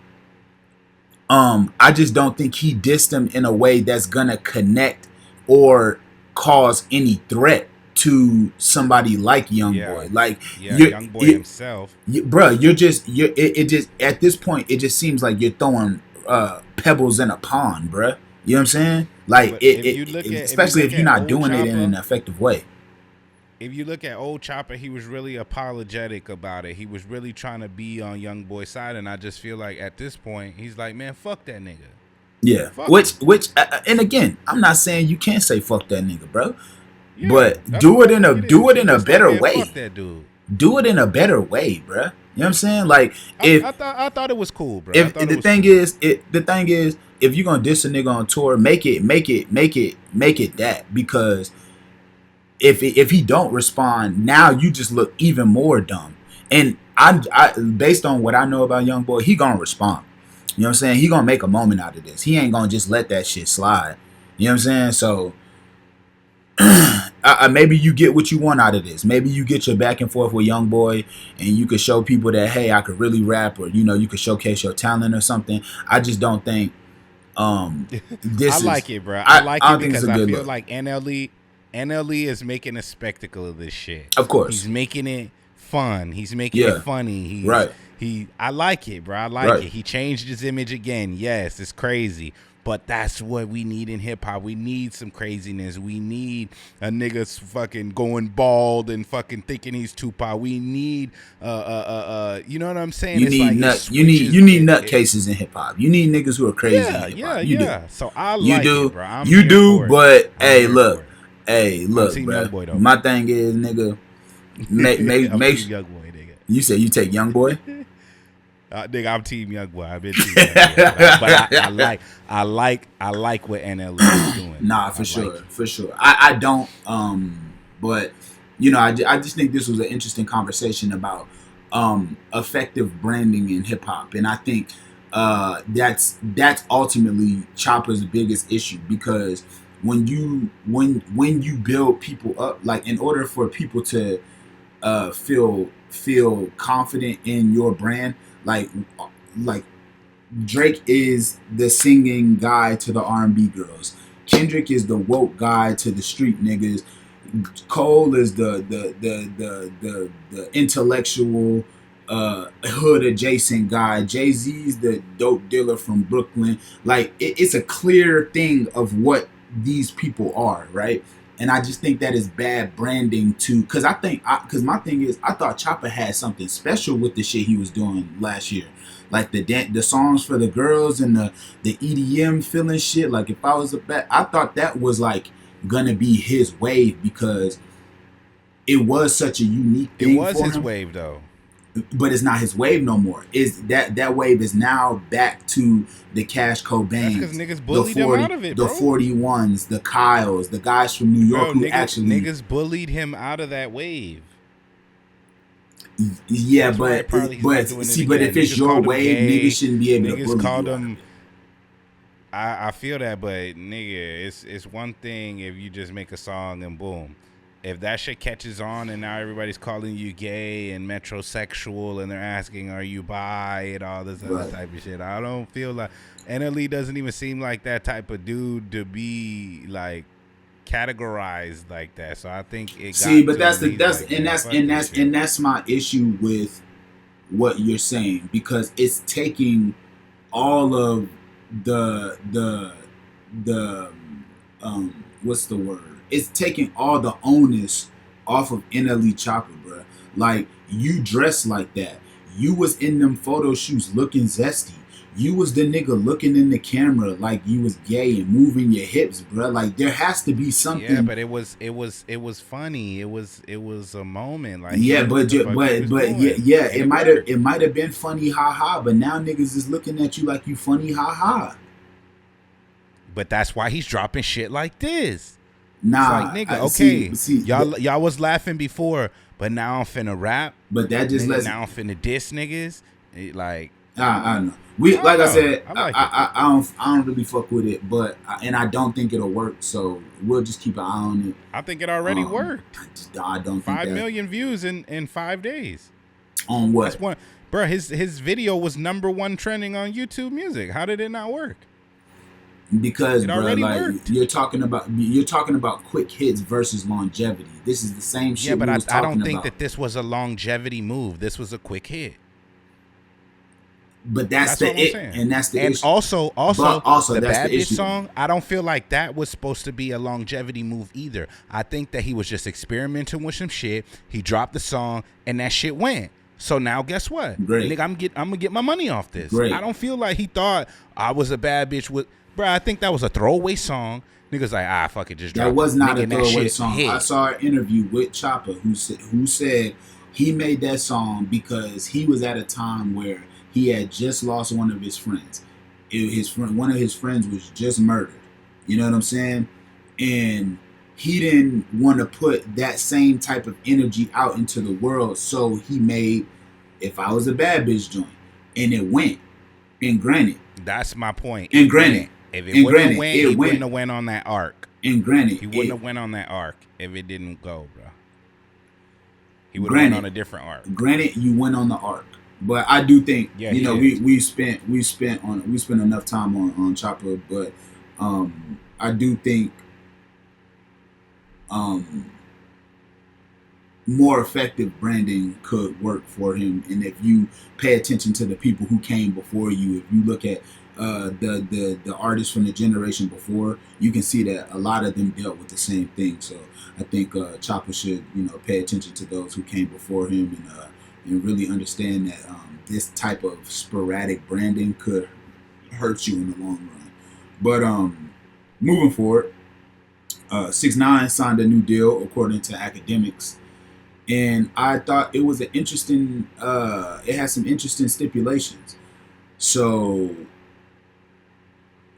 I just don't think he dissed him in a way that's gonna connect or cause any threat to somebody like Young Boy. Like Young Boy himself. It just at this point it just seems like you're throwing pebbles in a pond, bruh. You know what I'm saying? Like especially if you're not doing it in an effective way. If you look at old Choppa, he was really apologetic about it. He was really trying to be on Young Boy's side, and I just feel like at this point, he's like, man, fuck that nigga. Yeah. And again, I'm not saying you can't say fuck that nigga, bro. Yeah, but do it in a better way. Fuck that dude. Do it in a better way, bro. You know what I'm saying? Like I thought it was cool, bro. The thing is, if you're gonna diss a nigga on tour, make it that, because if he don't respond, now you just look even more dumb. And I based on what I know about Young Boy, he gonna respond. You know what I'm saying? He gonna make a moment out of this. He ain't gonna just let that shit slide. You know what I'm saying? So maybe you get what you want out of this. Maybe you get your back and forth with Young Boy, and you could show people that, hey, I could really rap, or you could showcase your talent or something. I just don't think this. I like it, bro. I like it because I feel like NLE is making a spectacle of this shit. Of course. He's making it fun. He's making it funny. I like it, bro. I like it. He changed his image again. Yes, it's crazy. But that's what we need in hip hop. We need some craziness. We need a nigga fucking going bald and fucking thinking he's Tupac. We need you know what I'm saying? You it's need like you need nutcases in hip hop. You need niggas who are crazy in hip hop. You do. So I You like do. it, bro. I'm you here do. for it. But I'm here look, for it. bro. Youngboy, though. My thing is, nigga, make Youngboy, nigga. You say you take Youngboy? Nigga, I'm Team Youngboy. I've been Team Youngboy, but I like what NLE is doing. Nah, for sure. I don't. But you know, I just think this was an interesting conversation about effective branding in hip hop, and I think that's ultimately Choppa's biggest issue, because when you build people up, like, in order for people to feel confident in your brand, like Drake is the singing guy to the R&B girls. Kendrick is the woke guy to the street niggas. Cole is the intellectual hood adjacent guy. Jay-Z's the dope dealer from Brooklyn. Like, it's a clear thing of what these people are, right? And I just think that is bad branding too, because my thing is, I thought Choppa had something special with the shit he was doing last year, like the songs for the girls and the EDM feeling shit. Like, if I was I thought that was like gonna be his wave, because it was such a unique thing. It was for his him. Wave though. But it's not his wave no more. Is that wave is now back to the Cash Cobains, because niggas bullied him out of it, the bro. 41s, the Kyles, the guys from New York, who niggas bullied him out of that wave. Yeah, but if it's your wave, niggas shouldn't be able to bully called you. Him. I feel that, but nigga, it's one thing if you just make a song and boom. If that shit catches on and now everybody's calling you gay and metrosexual and they're asking, are you bi, and all this other type of shit, I don't feel like NLE doesn't even seem like that type of dude to be like categorized like that. So I think it got that's my issue with what you're saying, because it's taking all of the what's the word? It's taking all the onus off of NLE Choppa, bro. Like, you dress like that. You was in them photo shoots looking zesty. You was the nigga looking in the camera like you was gay and moving your hips, bro. Like, there has to be something. Yeah, but it was funny. It was a moment. Like, yeah, it might have been funny, haha. But now niggas is looking at you like you funny, haha. But that's why he's dropping shit like this. Nah, it's like, nigga, y'all was laughing before, but now I'm finna rap. But that just lets now I'm finna diss niggas. I don't know. I said, I don't really fuck with it, but I don't think it'll work. So we'll just keep an eye on it. I think it already worked. I don't. 5 million views in 5 days. On what? That's one, bro. His video was #1 trending on YouTube Music. How did it not work? Because, bro, like, you're talking about quick hits versus longevity. This is the same shit. Yeah, but I don't think that this was a longevity move. This was a quick hit. But that's the issue. And also the Bad Bitch song, I don't feel like that was supposed to be a longevity move either. I think that he was just experimenting with some shit. He dropped the song and that shit went. So now guess what? Great. Nigga, I'm gonna get my money off this. Great. I don't feel like he thought I was a bad bitch with. Bro, I think that was a throwaway song. Niggas like, fuck it, just drop it. That was not a throwaway song. Hit. I saw an interview with Choppa who said he made that song because he was at a time where he had just lost one of his friends. One of his friends was just murdered. You know what I'm saying? And he didn't want to put that same type of energy out into the world, so he made If I Was a Bad Bitch joint, and it went. And granted, that's my point. And granted. If it wouldn't have went, he wouldn't have went on that arc. And granted, he wouldn't have went on that arc if it didn't go, bro. He would have went on a different arc. Granted, you went on the arc, but I do think we spent enough time on Choppa, but I do think more effective branding could work for him. And if you pay attention to the people who came before you, if you look at the artists from the generation before, you can see that a lot of them dealt with the same thing. So I think Choppa should pay attention to those who came before him and really understand that this type of sporadic branding could hurt you in the long run. But moving forward, 6ix9ine signed a new deal according to academics, and I thought it was an interesting. It has some interesting stipulations. So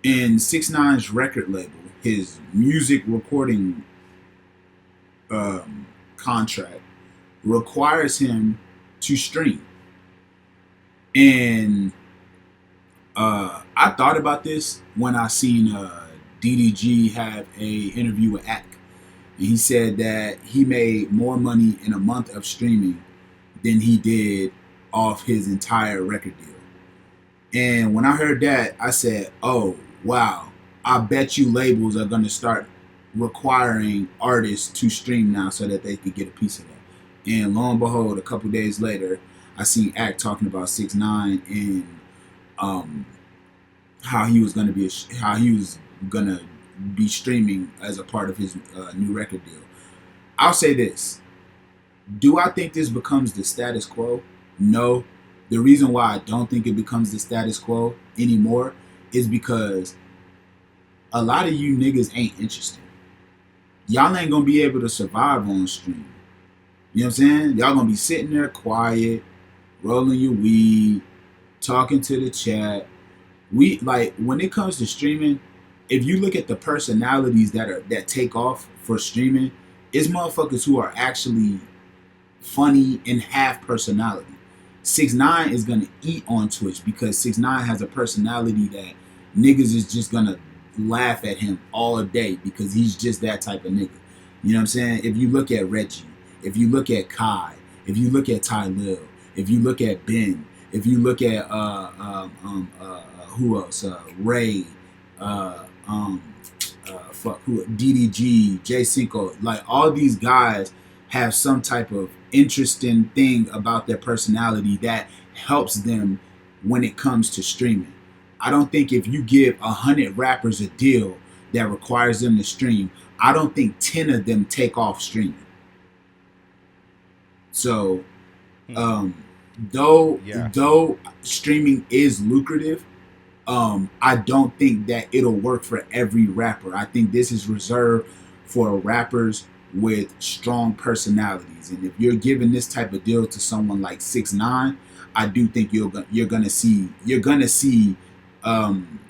in 6ix9ine's record label, his music recording contract requires him to stream. And I thought about this when I seen DDG have a interview with Ack, and he said that he made more money in a month of streaming than he did off his entire record deal. And when I heard that, I said, "Oh wow, I bet you labels are gonna start requiring artists to stream now so that they could get a piece of that." And lo and behold, a couple days later, I seen Act talking about 6ix9ine and how he was gonna be streaming as a part of his new record deal. I'll say this: do I think this becomes the status quo? No. The reason why I don't think it becomes the status quo anymore is because a lot of you niggas ain't interested. Y'all ain't gonna be able to survive on stream. You know what I'm saying? Y'all gonna be sitting there quiet, rolling your weed, talking to the chat. When it comes to streaming, if you look at the personalities that take off for streaming, it's motherfuckers who are actually funny and have personality. 6ix9ine is gonna eat on Twitch because 6ix9ine has a personality that niggas is just gonna laugh at him all day because he's just that type of nigga. You know what I'm saying? If you look at Reggie, if you look at Kai, if you look at Ty Lil, if you look at Ben, if you look at who else? Ray, DDG, J Cinco, like all these guys have some type of interesting thing about their personality that helps them when it comes to streaming. I don't think if you give 100 rappers a deal that requires them to stream, I don't think 10 of them take off streaming. So, though streaming is lucrative, I don't think that it'll work for every rapper. I think this is reserved for rappers with strong personalities, and if you're giving this type of deal to someone like 6ix9ine, I do think you're gonna see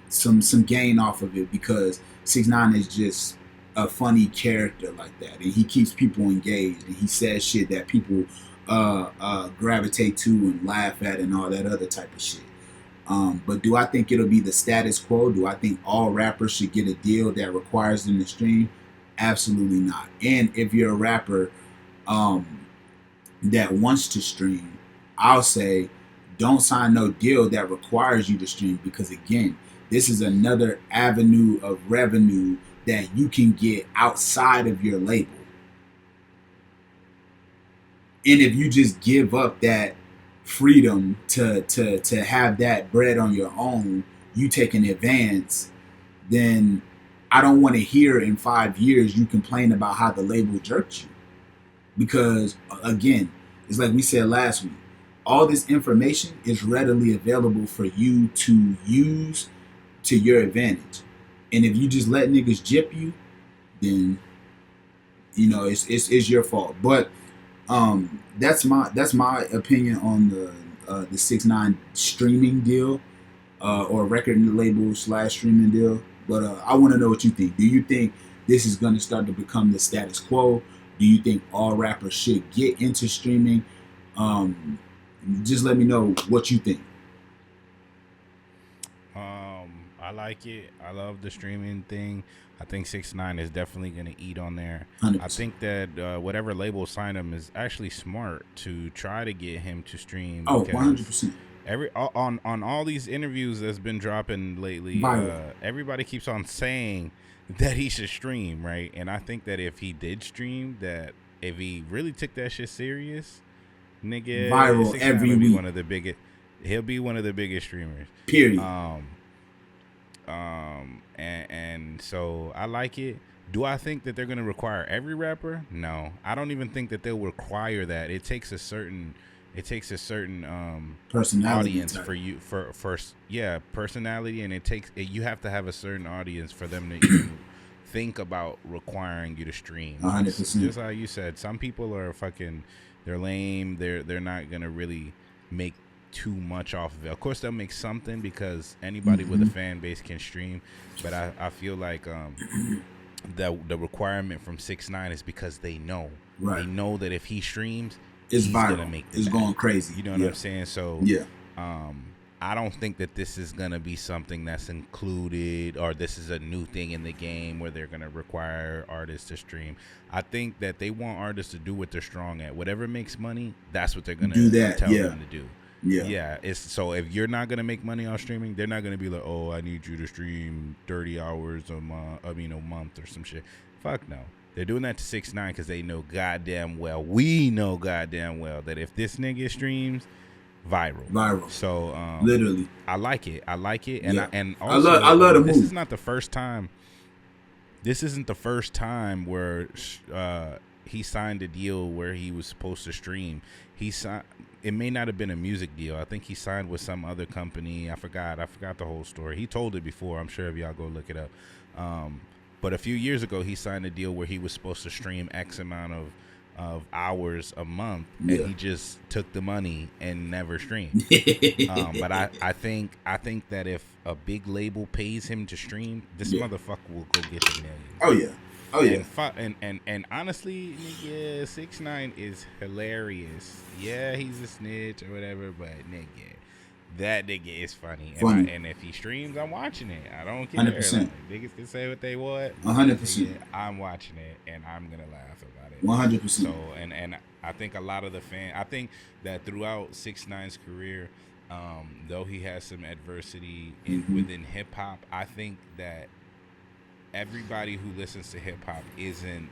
some gain off of it because 6ix9ine is just a funny character like that, and he keeps people engaged, and he says shit that people gravitate to and laugh at and all that other type of shit. But do I think it'll be the status quo? Do I think all rappers should get a deal that requires them to stream? Absolutely not. And if you're a rapper that wants to stream, I'll say don't sign no deal that requires you to stream because, again, this is another avenue of revenue that you can get outside of your label. And if you just give up that freedom to have that bread on your own, you take an advance, then I don't want to hear in 5 years you complain about how the label jerked you. Because, again, it's like we said last week, all this information is readily available for you to use to your advantage. And if you just let niggas jip you, then, it's your fault. But that's my opinion on the 6ix9ine streaming deal or record label / streaming deal. But I want to know what you think. Do you think this is going to start to become the status quo? Do you think all rappers should get into streaming? Just let me know what you think. I like it. I love the streaming thing. I think 6ix9ine is definitely going to eat on there. 100%. I think that whatever label signed him is actually smart to try to get him to stream. Oh, 100%. On all these interviews that's been dropping lately, everybody keeps on saying that he should stream, right? And I think that if he did stream, that if he really took that shit serious, nigga, viral every week. He'll be one of the biggest streamers. Period. And so I like it. Do I think that they're gonna require every rapper? No, I don't even think that they'll require that. It takes a certain Personality audience type. for you for yeah, personality, and you have to have a certain audience for them to even think about requiring you to stream. 100%. Just like you said, some people are fucking, they're lame. They're not gonna really make too much off of it. Of course, they'll make something because anybody with a fan base can stream. But I feel like that the requirement from 6ix9ine is because they know that if he streams, it's he's viral. Gonna make it's going crazy. You know what I'm saying? So yeah. I don't think that this is gonna be something that's included, or this is a new thing in the game where they're gonna require artists to stream. I think that they want artists to do what they're strong at. Whatever makes money, that's what they're gonna tell them to do. Yeah. It's so if you're not gonna make money on streaming, they're not gonna be like, oh, I need you to stream 30 hours a month or some shit. Fuck no. They're doing that to 6ix9ine because they know goddamn well. We know goddamn well that if this nigga streams, viral. So literally, I like it, and yeah. I also I love the move. This is not the first time. This isn't the first time where he signed a deal where he was supposed to stream. It may not have been a music deal. I think he signed with some other company. I forgot the whole story. He told it before. I'm sure if y'all go look it up. But a few years ago, he signed a deal where he was supposed to stream X amount of hours a month, and he just took the money and never streamed. But I think that if a big label pays him to stream, this motherfucker will go get the millions. Oh yeah. And honestly, nigga, 6ix9ine is hilarious. Yeah, he's a snitch or whatever, but nigga, that nigga is funny. And if he streams, I'm watching it. I don't care. 100%. Like, niggas can say what they want. 100%. I'm watching it, and I'm gonna laugh about it. 100%. So, and I think a lot of the I think that throughout 6ix9ine's career, though he has some adversity within hip hop, I think that everybody who listens to hip hop isn't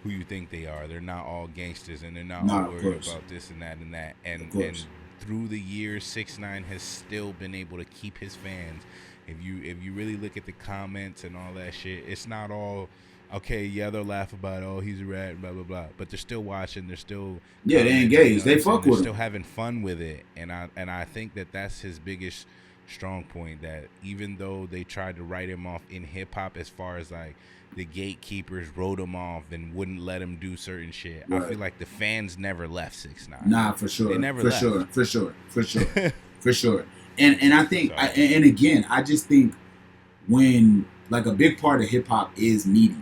who you think they are. They're not all gangsters, and they're not all worried about this and that and that. And through the years, 6ix9ine has still been able to keep his fans. If you really look at the comments and all that shit, it's not all okay. Yeah, they'll laugh about he's a rat, blah blah blah. But they're still watching. They're still they engaged. They fuck with him. They're still having fun with it. And I think that that's his biggest strong point, that even though they tried to write him off in hip hop as far as like the gatekeepers wrote him off and wouldn't let him do certain shit, I feel like the fans never left 6ix9ine. Nah, for sure. They never left. For sure. And I think, and again, I just think when like a big part of hip hop is media,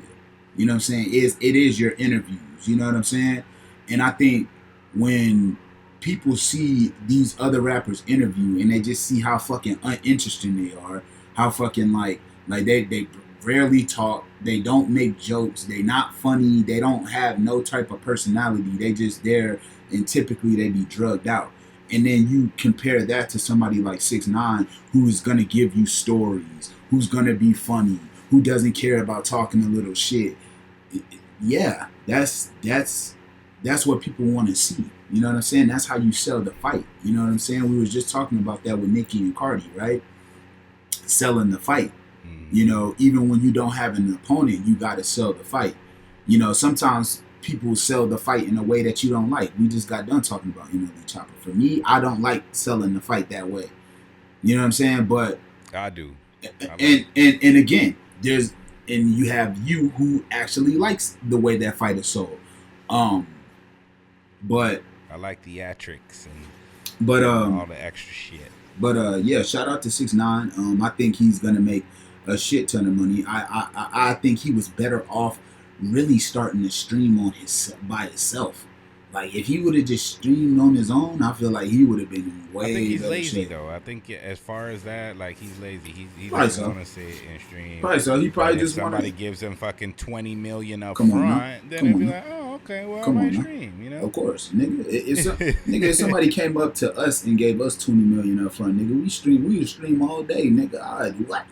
you know what I'm saying? It is your interviews, you know what I'm saying? And I think when people see these other rappers interview and they just see how fucking uninteresting they are, how fucking like they rarely talk, they don't make jokes, they not funny, they don't have no type of personality, they just there, and typically they be drugged out. And then you compare that to somebody like 6ix9ine, who is gonna give you stories, who's gonna be funny, who doesn't care about talking a little shit. Yeah, that's what people want to see. You know what I'm saying? That's how you sell the fight. You know what I'm saying? We was just talking about that with Nicki and Cardi, right? Selling the fight. You know, even when you don't have an opponent, you got to sell the fight. You know, sometimes people sell the fight in a way that you don't like. We just got done talking about MLB Choppa. For me, I don't like selling the fight that way. You know what I'm saying? But I do. And again, you have you who actually likes the way that fight is sold. But I like theatrics and all the extra shit. But yeah, shout out to 6ix9ine. I think he's gonna make a shit ton of money. I think he was better off really starting to stream by himself. Like if he would have just streamed on his own, I feel like he would have been way. I think he's lazy shit. though. I think as far as that, like he's lazy. He doesn't want to sit and stream. Probably so. He probably just somebody gives him fucking $20 million up front. Then they'd be like, oh, okay, well, I might stream. You know, of course, nigga. If somebody came up to us and gave us $20 million up front, nigga, we would stream all day, nigga. What?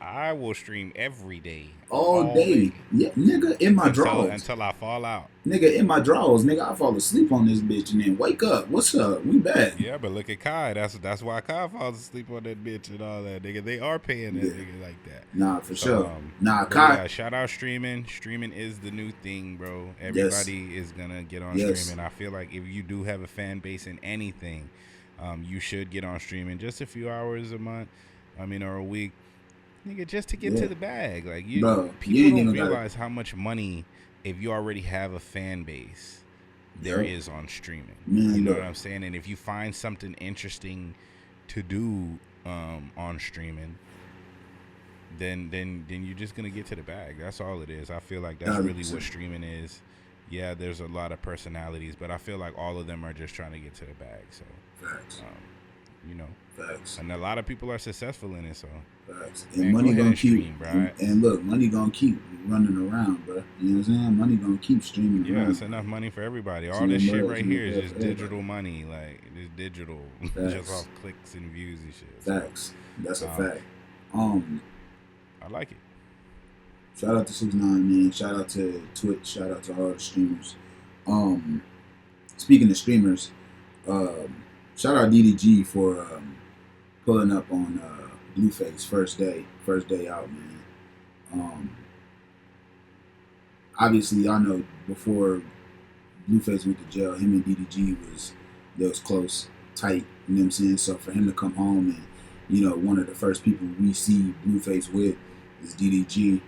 I will stream every day, all all day. day, Yeah, nigga, in my until drawers. until I fall out. Nigga, in my drawers. Nigga, I fall asleep on this bitch and then wake up. What's up? We back. Yeah, but look at Kai. That's why Kai falls asleep on that bitch and all that. Nigga, they are paying that nigga like that. Nah, for So, sure. Nah, Kai. Yeah, shout out streaming. Streaming is the new thing, bro. Everybody is gonna get on streaming. I feel like if you do have a fan base in anything, you should get on streaming just a few hours a month. Or a week, nigga, just to get to the bag. Like people don't realize how much money if you already have a fan base there is on streaming. You know what I'm saying? And if you find something interesting to do on streaming, then you're just gonna get to the bag. That's all it is. I feel like that's really what streaming is. Yeah, there's a lot of personalities, but I feel like all of them are just trying to get to the bag. So, Facts. And a lot of people are successful in it. So, facts. And money gonna keep. And look, money gonna keep running around, bro. You know what I'm saying? Money gonna keep streaming around. Yeah, it's enough money for everybody. All this shit right here is just digital money. Like it's digital, just off clicks and views and shit. Facts. That's a fact. I like it. Shout out to 6ix9ine, man. Shout out to Twitch. Shout out to all the streamers. Speaking of streamers, shout out DDG for pulling up on Blueface first day out, man. Obviously, y'all know before Blueface went to jail, him and DDG was close, tight. You know what I'm saying? So for him to come home and one of the first people we see Blueface with is DDG.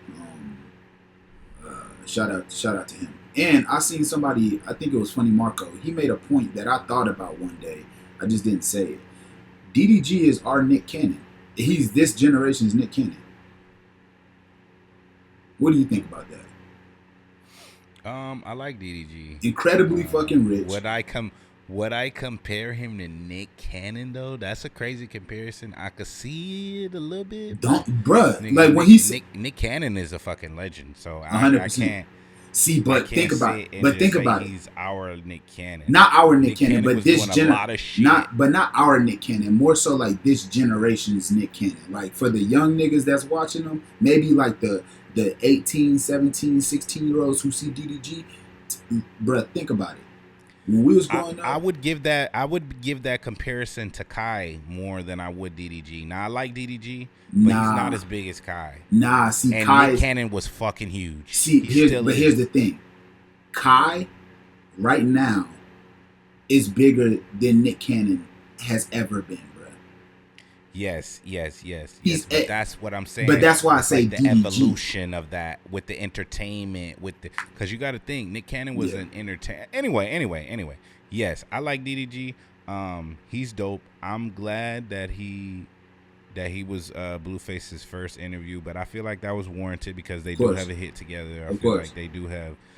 Shout out to him. And I seen somebody, I think it was Funny Marco. He made a point that I thought about one day. I just didn't say it. DDG is our Nick Cannon. He's this generation's Nick Cannon. What do you think about that? I like DDG. Incredibly fucking rich. Would I compare him to Nick Cannon though? That's a crazy comparison. I could see it a little bit. Like when he's Nick Cannon is a fucking legend. So 100%. I can't. See, but think about it. He's our Nick Cannon. Not our Nick Cannon, but this generation. Not our Nick Cannon. More so like this generation's Nick Cannon. Like for the young niggas that's watching them, maybe like the 18, 17, 16-year-olds who see DDG. Bruh, think about it. When we was growing up, I would give that comparison to Kai more than I would DDG. Now I like DDG, but he's not as big as Kai. See, and Kai Nick Cannon was fucking huge. See, here's the thing. Kai, right now, is bigger than Nick Cannon has ever been, bro. Yes. But that's what I'm saying. But that's why I say like the evolution of that with the entertainment, because you got to think Nick Cannon was an entertainer. Anyway. Yes, I like DDG. He's dope. I'm glad that he was Blueface's first interview, but I feel like that was warranted because they do have a hit together. I feel like they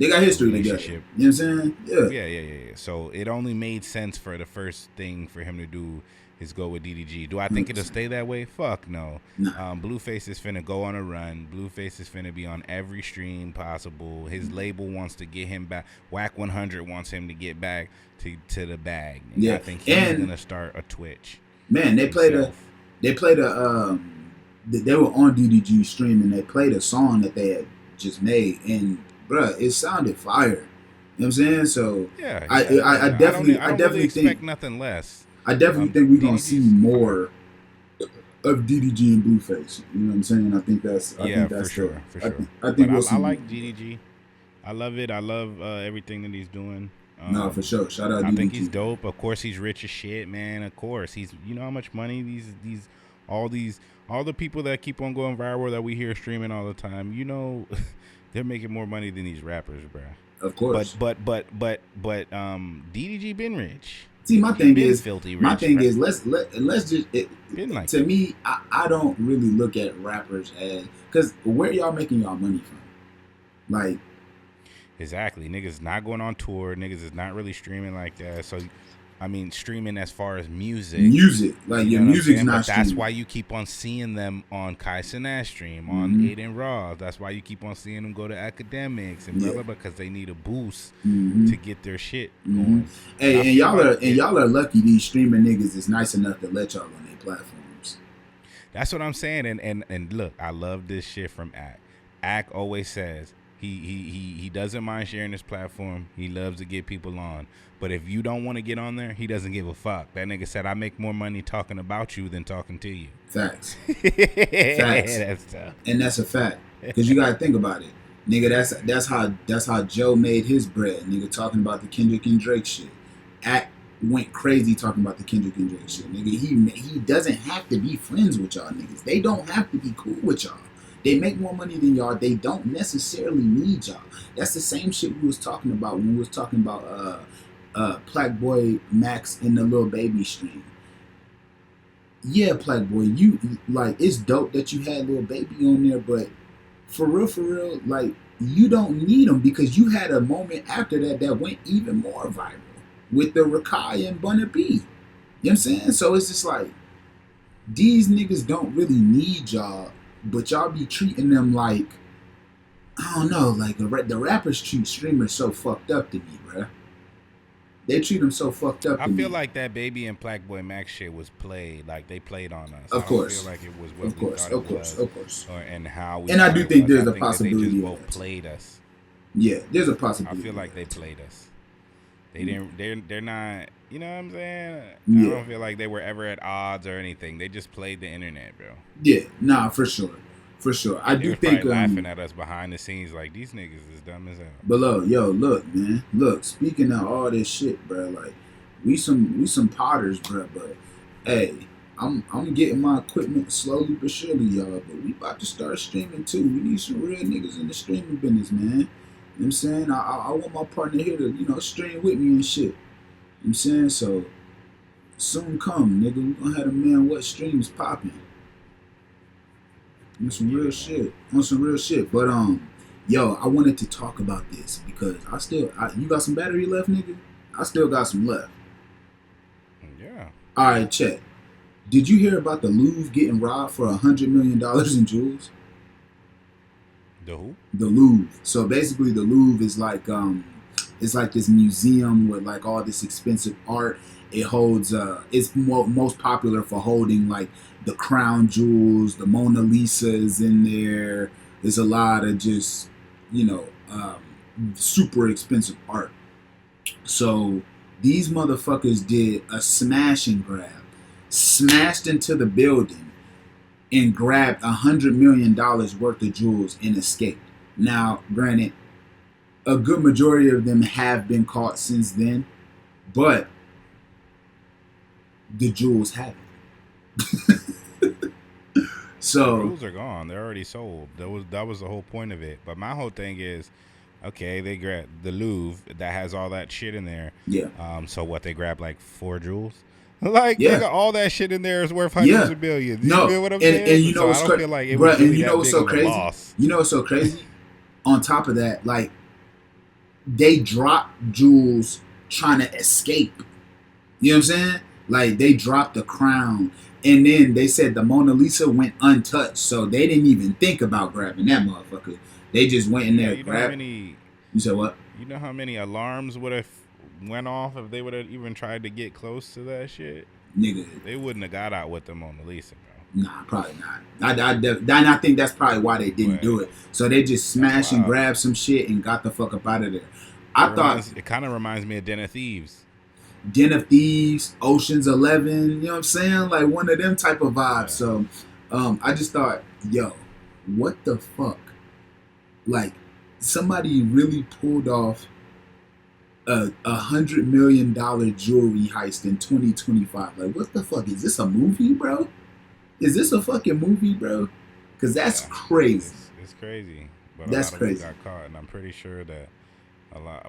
got history together. You know what I'm saying? Yeah. So it only made sense for the first thing for him to do is go with DDG. Do I think it'll stay that way? Fuck no. Blueface is finna go on a run. Blueface is finna be on every stream possible. His label wants to get him back. Whack 100 wants him to get back to the bag. I think he's gonna start a Twitch. Man, they were on DDG stream and they played a song that they had just made, and bruh, it sounded fire. You know what I'm saying? So I definitely really think expect nothing less. I definitely think we're gonna see more of DDG and Blueface. You know what I'm saying? I think that's for sure. I think I like DDG. I love it. I love everything that he's doing. No, for sure. Shout out DDG. I think he's dope. Of course, he's rich as shit, man. Of course, he's. You know how much money all the people that keep on going viral that we hear streaming all the time. You know, they're making more money than these rappers, bro. Of course. But DDG been rich. See, my thing is, let's just. To me, I don't really look at rappers as, because where y'all making y'all money from? Like, exactly, niggas not going on tour. Niggas is not really streaming like that. So, I mean, streaming as far as music, like your music's not. But that's why you keep on seeing them on Kai Cenat stream, on Aiden Ross. That's why you keep on seeing them go to academics and blah blah blah, because they need a boost to get their shit going. Hey, and y'all are lucky these streaming niggas is nice enough to let y'all on their platforms. That's what I'm saying. And look, I love this shit from Ack. Ack always says he doesn't mind sharing his platform. He loves to get people on. But if you don't want to get on there, he doesn't give a fuck. That nigga said, I make more money talking about you than talking to you. Facts. Facts. That's tough. And that's a fact. Because you gotta think about it. Nigga, that's how Joe made his bread. Nigga talking about the Kendrick and Drake shit. Act went crazy talking about the Kendrick and Drake shit. Nigga, he doesn't have to be friends with y'all niggas. They don't have to be cool with y'all. They make more money than y'all. They don't necessarily need y'all. That's the same shit we was talking about when we was talking about Plaque Boy Max and the Lil Baby stream. Yeah, Plaque Boy, you like it's dope that you had Lil Baby on there, but for real, like you don't need them because you had a moment after that went even more viral with the Rakai and Bunna B. You know what I'm saying? So it's just like these niggas don't really need y'all, but y'all be treating them like I don't know, like the rappers treat streamers so fucked up to me, bruh. They treat them so fucked up. I feel like that Baby and Plaque Boy Max shit was played, like they played on us. Of course, I feel like it was what we thought it was, of course. And how we. And I do think there's a possibility. They just both played us. Yeah, there's a possibility. I feel like they played us. They didn't. They're not. You know what I'm saying? Yeah. I don't feel like they were ever at odds or anything. They just played the internet, bro. Yeah, nah, for sure. I do think laughing at us behind the scenes like these niggas is dumb as hell. But look, man. Look, speaking of all this shit, bro, like we some potters, bro, but hey, I'm getting my equipment slowly but surely, y'all. But we about to start streaming too. We need some real niggas in the streaming business, man. You know what I'm saying? I want my partner here to, stream with me and shit. You know what I'm saying? So soon come, nigga. We gonna have a man what streams popping. On some real shit. But yo, I wanted to talk about this because you got some battery left, nigga? I still got some left. Yeah. Alright, check. Did you hear about the Louvre getting robbed for $100 million in jewels? The who? The Louvre. So basically the Louvre is like it's like this museum with like all this expensive art. It holds it's most popular for holding like the crown jewels, the Mona Lisa is in there. There's a lot of just super expensive art. So these motherfuckers did a smash and grab, smashed into the building and grabbed $100 million worth of jewels and escaped. Now, granted, a good majority of them have been caught since then, but the jewels haven't. So the jewels are gone. They're already sold. That was the whole point of it. But my whole thing is, okay, they grabbed the Louvre that has all that shit in there. Yeah. So what? They grabbed like 4 jewels. Like, nigga, all that shit in there is worth hundreds of billions. You feel what I'm saying? And you know what's crazy? Like really you know what's so crazy? You know what's so crazy? On top of that, like, they dropped jewels trying to escape. You know what I'm saying? Like, they dropped the crown. And then they said the Mona Lisa went untouched. So they didn't even think about grabbing that motherfucker. They just went in there and grabbed. You said what? You know how many alarms would have went off if they would have even tried to get close to that shit? Nigga. They wouldn't have got out with the Mona Lisa, bro. Nah, probably not. I think that's probably why they didn't do it. So they just smashed and grabbed some shit and got the fuck up out of there. It kind of reminds me of Den of Thieves. Den of Thieves, Ocean's 11, you know what I'm saying? Like one of them type of vibes. So I just thought, yo, what the fuck? Like somebody really pulled off a $100 million jewelry heist in 2025. Like what the fuck? Is this a movie, bro? Is this a fucking movie, bro? Because that's crazy. It's crazy. But that's a lot of crazy. Them got caught, and I'm pretty sure that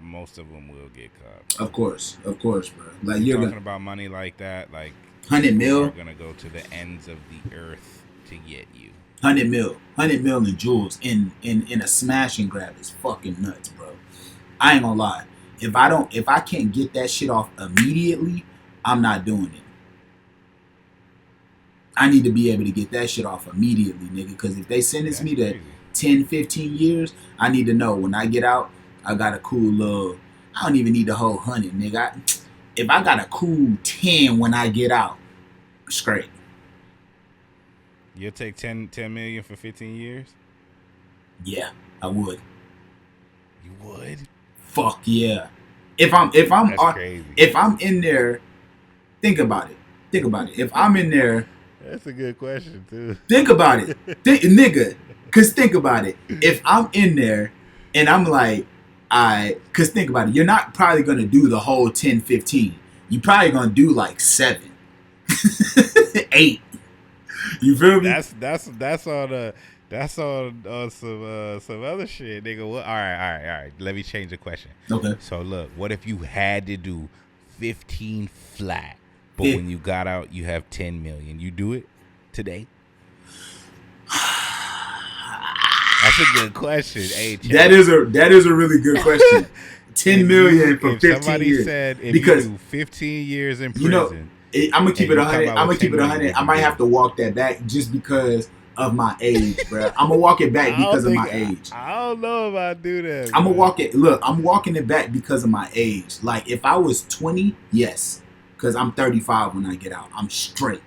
most of them will get caught. Of course, bro. Like you're talking about money like that, like 100 mil. Are gonna go to the ends of the earth to get you. 100 mil in jewels in a smash and grab is fucking nuts, bro. I ain't gonna lie. If I can't get that shit off immediately, I'm not doing it. I need to be able to get that shit off immediately, nigga. Because if they sentence me to 10, 15 years, I need to know when I get out, I got a cool little. I don't even need the whole 100, nigga. If I got a cool 10 when I get out, straight. You'll take 10 million for 15 years? Yeah, I would. You would? Fuck yeah. If I'm That's crazy. If I'm in there, think about it. If I'm in there, that's a good question too. Think about it, nigga. Cause think about it. If I'm in there and I'm like, cause think about it. You're not probably gonna do the whole 10, 15. You probably gonna do like 7, 8. You feel me? That's on some other shit, nigga. All right. Let me change the question. Okay. So look, what if you had to do 15 flat, but when you got out, you have 10 million? You do it today? That's a good question. Hey, that is a really good question. 10 million for 15 somebody years. Said if because you do 15 years in prison, I'm gonna keep it 100. I'm gonna keep it 100. I might have to walk that back just because of my age, bro. I'm gonna walk it back because of my age. I don't know if I do that. I'm gonna walk it. Look, I'm walking it back because of my age. Like if I was 20, yes, because I'm 35 when I get out. I'm straight.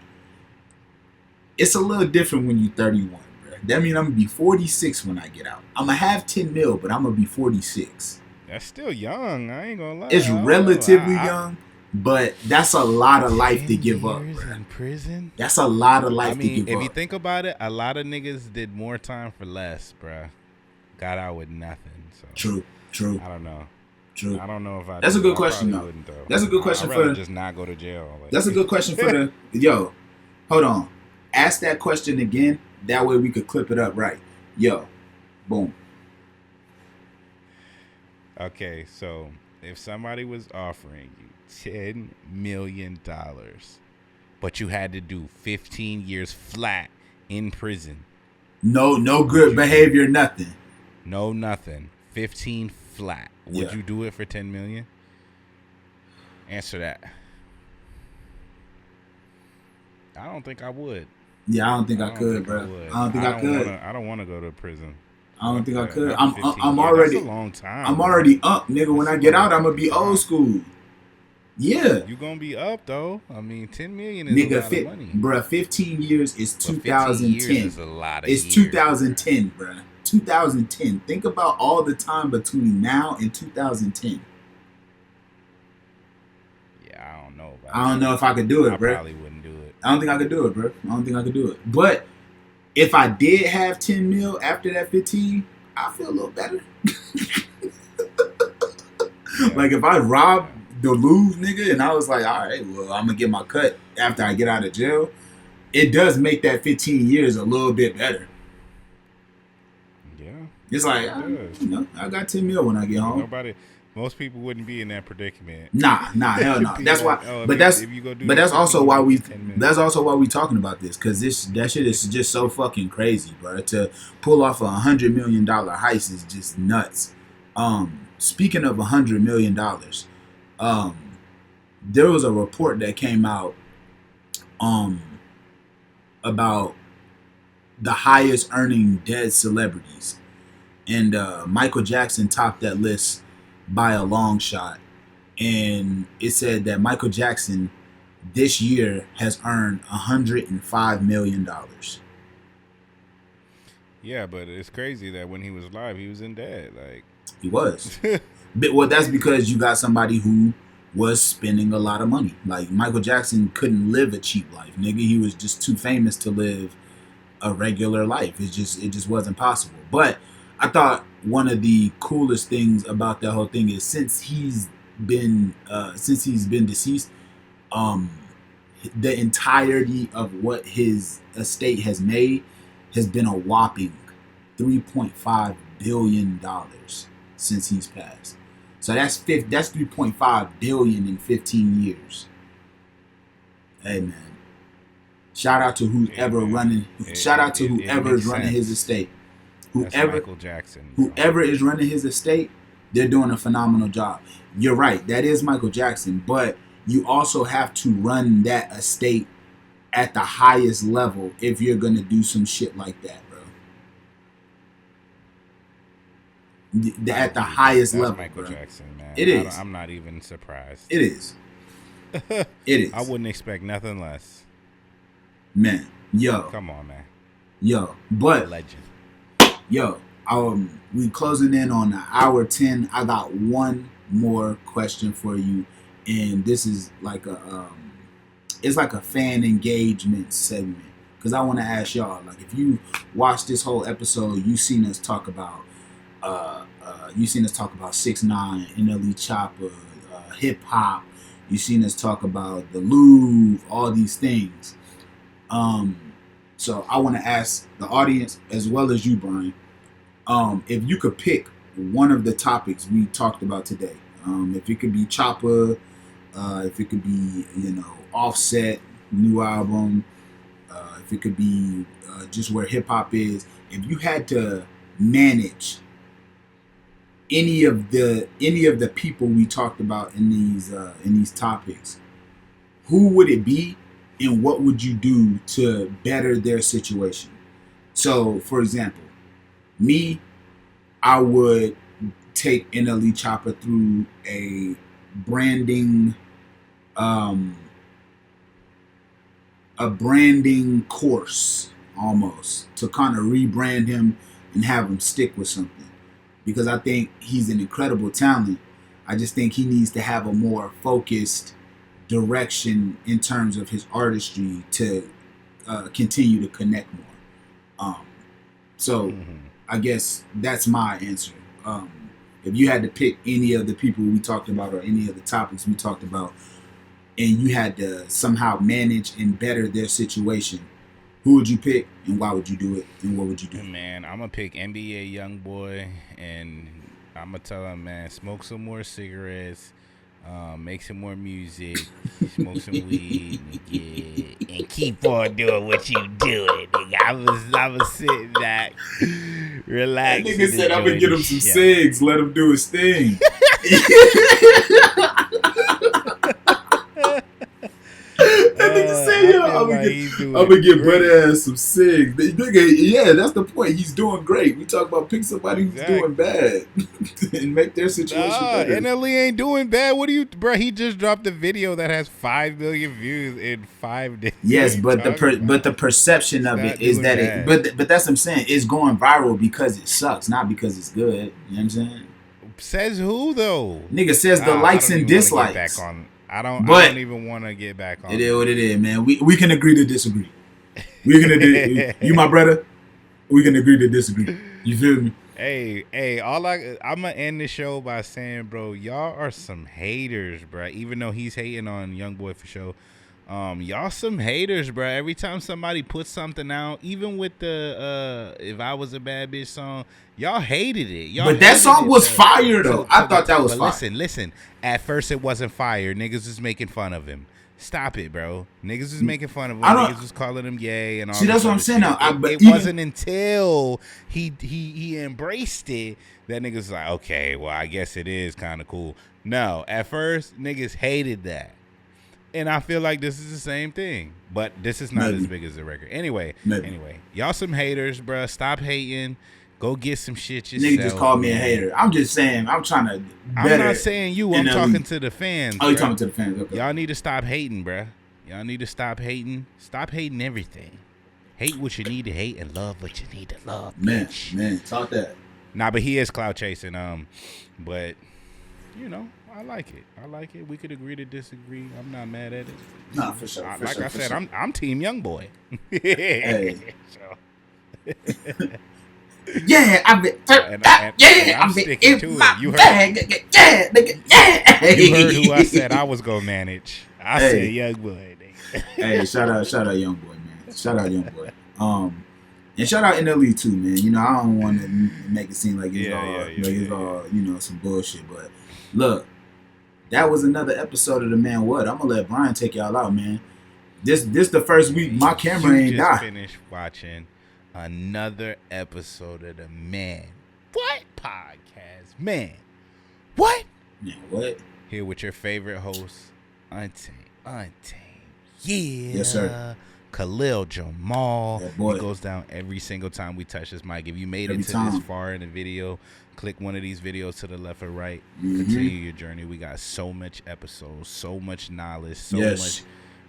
It's a little different when you're 31, bro. That means I'm gonna be 46 when I get out. I'm gonna have 10 mil, but I'm gonna be 46. That's still young. I ain't gonna lie. It's relatively young, but that's a lot of life to give up, bro. In prison? That's a lot of life to give up. If you think about it, a lot of niggas did more time for less, bro. Got out with nothing. So True. I don't know. True. I don't know if I. That's a good question, though. That's a good question for just not go to jail. That's a good question for the yo. Hold on. Ask that question again. That way we could clip it up right. Yo, boom. Okay, so if somebody was offering you $10 million, but you had to do 15 years flat in prison. No good behavior, nothing. No, nothing. 15 flat. Would you do it for 10 million? Answer that. I don't think I would. Yeah, I don't think I could, bro. I don't think I could. I don't want to go to prison. I don't think I could. I'm already. That's a long time. I'm already up, nigga. When I get out, I'm gonna be old school. Yeah. You gonna be up though. I mean, 10 million is a lot of money, bro. 15 years is 2010. 15 years is a lot of years. 2010, bro. 2010. Think about all the time between now and 2010. Yeah, I don't know. I don't know if I could do it, bro. I probably wouldn't do it. I don't think I could do it, bro. I don't think I could do it. But if I did have 10 mil after that 15, I feel a little better. Like if I robbed the lose nigga and I was like, all right, well, I'm gonna get my cut after I get out of jail, it does make that 15 years a little bit better. Yeah. It's like, I got 10 mil when I get home. Most people wouldn't be in that predicament. Nah, hell no. That's why. That's also why we talking about this, because that shit is just so fucking crazy, bro. To pull off $100 million heist is just nuts. Speaking of $100 million, there was a report that came out, about the highest earning dead celebrities, and Michael Jackson topped that list by a long shot. And it said that Michael Jackson this year has earned $105 million. Yeah, but it's crazy that when he was live, he was in debt. Like he was. Well, that's because you got somebody who was spending a lot of money. Like Michael Jackson couldn't live a cheap life, nigga. He was just too famous to live a regular life. It just wasn't possible. But I thought one of the coolest things about that whole thing is since he's been deceased, the entirety of what his estate has made has been a whopping $3.5 billion since he's passed. So that's $3.5 billion in 15 years. Hey man, shout out to whoever's running his estate. Michael Jackson. Whoever is running his estate, they're doing a phenomenal job. You're right, that is Michael Jackson, but you also have to run that estate at the highest level if you're gonna do some shit like that, bro. At the highest level, Michael Jackson, man. It is. I'm not even surprised. It is. It is. I wouldn't expect nothing less. Man, yo. Come on, man. Yo, but Legend. Yo, we closing in on hour 10. I got one more question for you, and this is like it's like a fan engagement segment. Cause I want to ask y'all, like, if you watch this whole episode, you seen us talk about 6ix9ine, NLE Choppa, hip hop. You seen us talk about the Louvre, all these things. So I want to ask the audience as well as you, Brian, if you could pick one of the topics we talked about today, if it could be Choppa, if it could be Offset new album, if it could be just where hip hop is, if you had to manage any of the people we talked about in these topics, who would it be, and what would you do to better their situation? So, for example, me, I would take NLE Choppa through a branding course almost to kind of rebrand him and have him stick with something, because I think he's an incredible talent. I just think he needs to have a more focused direction in terms of his artistry to continue to connect more. So I guess that's my answer. If you had to pick any of the people we talked about or any of the topics we talked about, and you had to somehow manage and better their situation, who would you pick, and why would you do it, and what would you do? Man, I'm gonna pick NBA YoungBoy, and I'm gonna tell him, man, smoke some more cigarettes, make some more music, smoke some weed, nigga, and keep on doing what you doing, nigga. I was sitting back, relax. That nigga said, I'm gonna get him some cigs, let him do his thing. That nigga said, yo, I'm gonna get butt ass some cigs. Nigga, yeah, that's the point. He's doing great. We talk about pick somebody who's doing bad and make their situation better. NLE ain't doing bad. What do you, bro? He just dropped a video that has 5 million views in 5 days. Yes, but the perception of it is that but that's what I'm saying. It's going viral because it sucks, not because it's good. You know what I'm saying? Says who though? Nigga says the likes and dislikes. I don't even want to get back on. It is what it is, man. We can agree to disagree. We're gonna do. You my brother. We can agree to disagree. You feel me? Hey, I'm gonna end the show by saying, bro, y'all are some haters, bro. Even though he's hating on YoungBoy for sure, y'all some haters, bro. Every time somebody puts something out, even with the "If I Was a Bad Bitch" song, y'all hated it. But that song was fire though. I thought that was fire. Listen. At first, it wasn't fire. Niggas was making fun of him. Stop it, bro. Niggas was making fun of him. Niggas was calling him gay and all. See, that's what I'm saying now. It wasn't until he embraced it that niggas was like, okay, well, I guess it is kind of cool. No, at first, niggas hated that. And I feel like this is the same thing. But this is not as big as the record. Anyway, y'all some haters, bro. Stop hating. Go get some shit yourself. Nigga just called me a hater. I'm just saying, I'm trying to better. I'm not saying you. I'm talking to the fans. Oh, you talking to the fans. Okay. Y'all need to stop hating, bruh. Y'all need to stop hating. Stop hating everything. Hate what you need to hate and love what you need to love. Bitch. Man, talk that. Nah, but he is clout chasing. But, I like it. We could agree to disagree. I'm not mad at it. Nah, for sure. Like I said, I'm Team YoungBoy. Hey. Yeah, I'm sticking to it. You heard who I said I was gonna manage. I said YoungBoy. Hey, shout out YoungBoy, man. Shout out YoungBoy. And shout out NLE too, man. I don't want to make it seem like it's all some bullshit, but look, that was another episode of The Man What. I'm gonna let Brian take y'all out, man. This the first week my camera ain't died. Finished watching another episode of the Man What podcast. Man What? Man What? Here with your favorite host, Untamed. Yeah. Yes, sir. Khalil Jamal. Yeah, boy. He goes down every single time we touch this mic. If you made it this far in the video, click one of these videos to the left or right. Continue your journey. We got so much episodes, so much knowledge, so much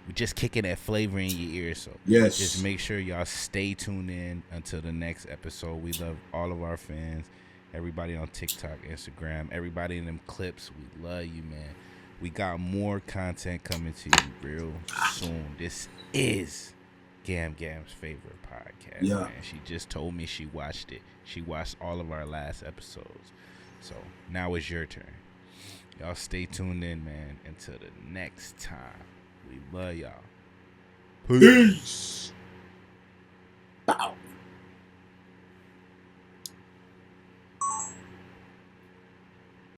We're just kicking that flavor in your ear. So yes, just make sure y'all stay tuned in until the next episode. We love all of our fans, everybody on TikTok, Instagram, everybody in them clips. We love you, man. We got more content coming to you real soon. This is Gam's favorite podcast, man. She just told me she watched it. She watched all of our last episodes. So now it's your turn. Y'all stay tuned in, man. Until the next time. We love y'all. Peace.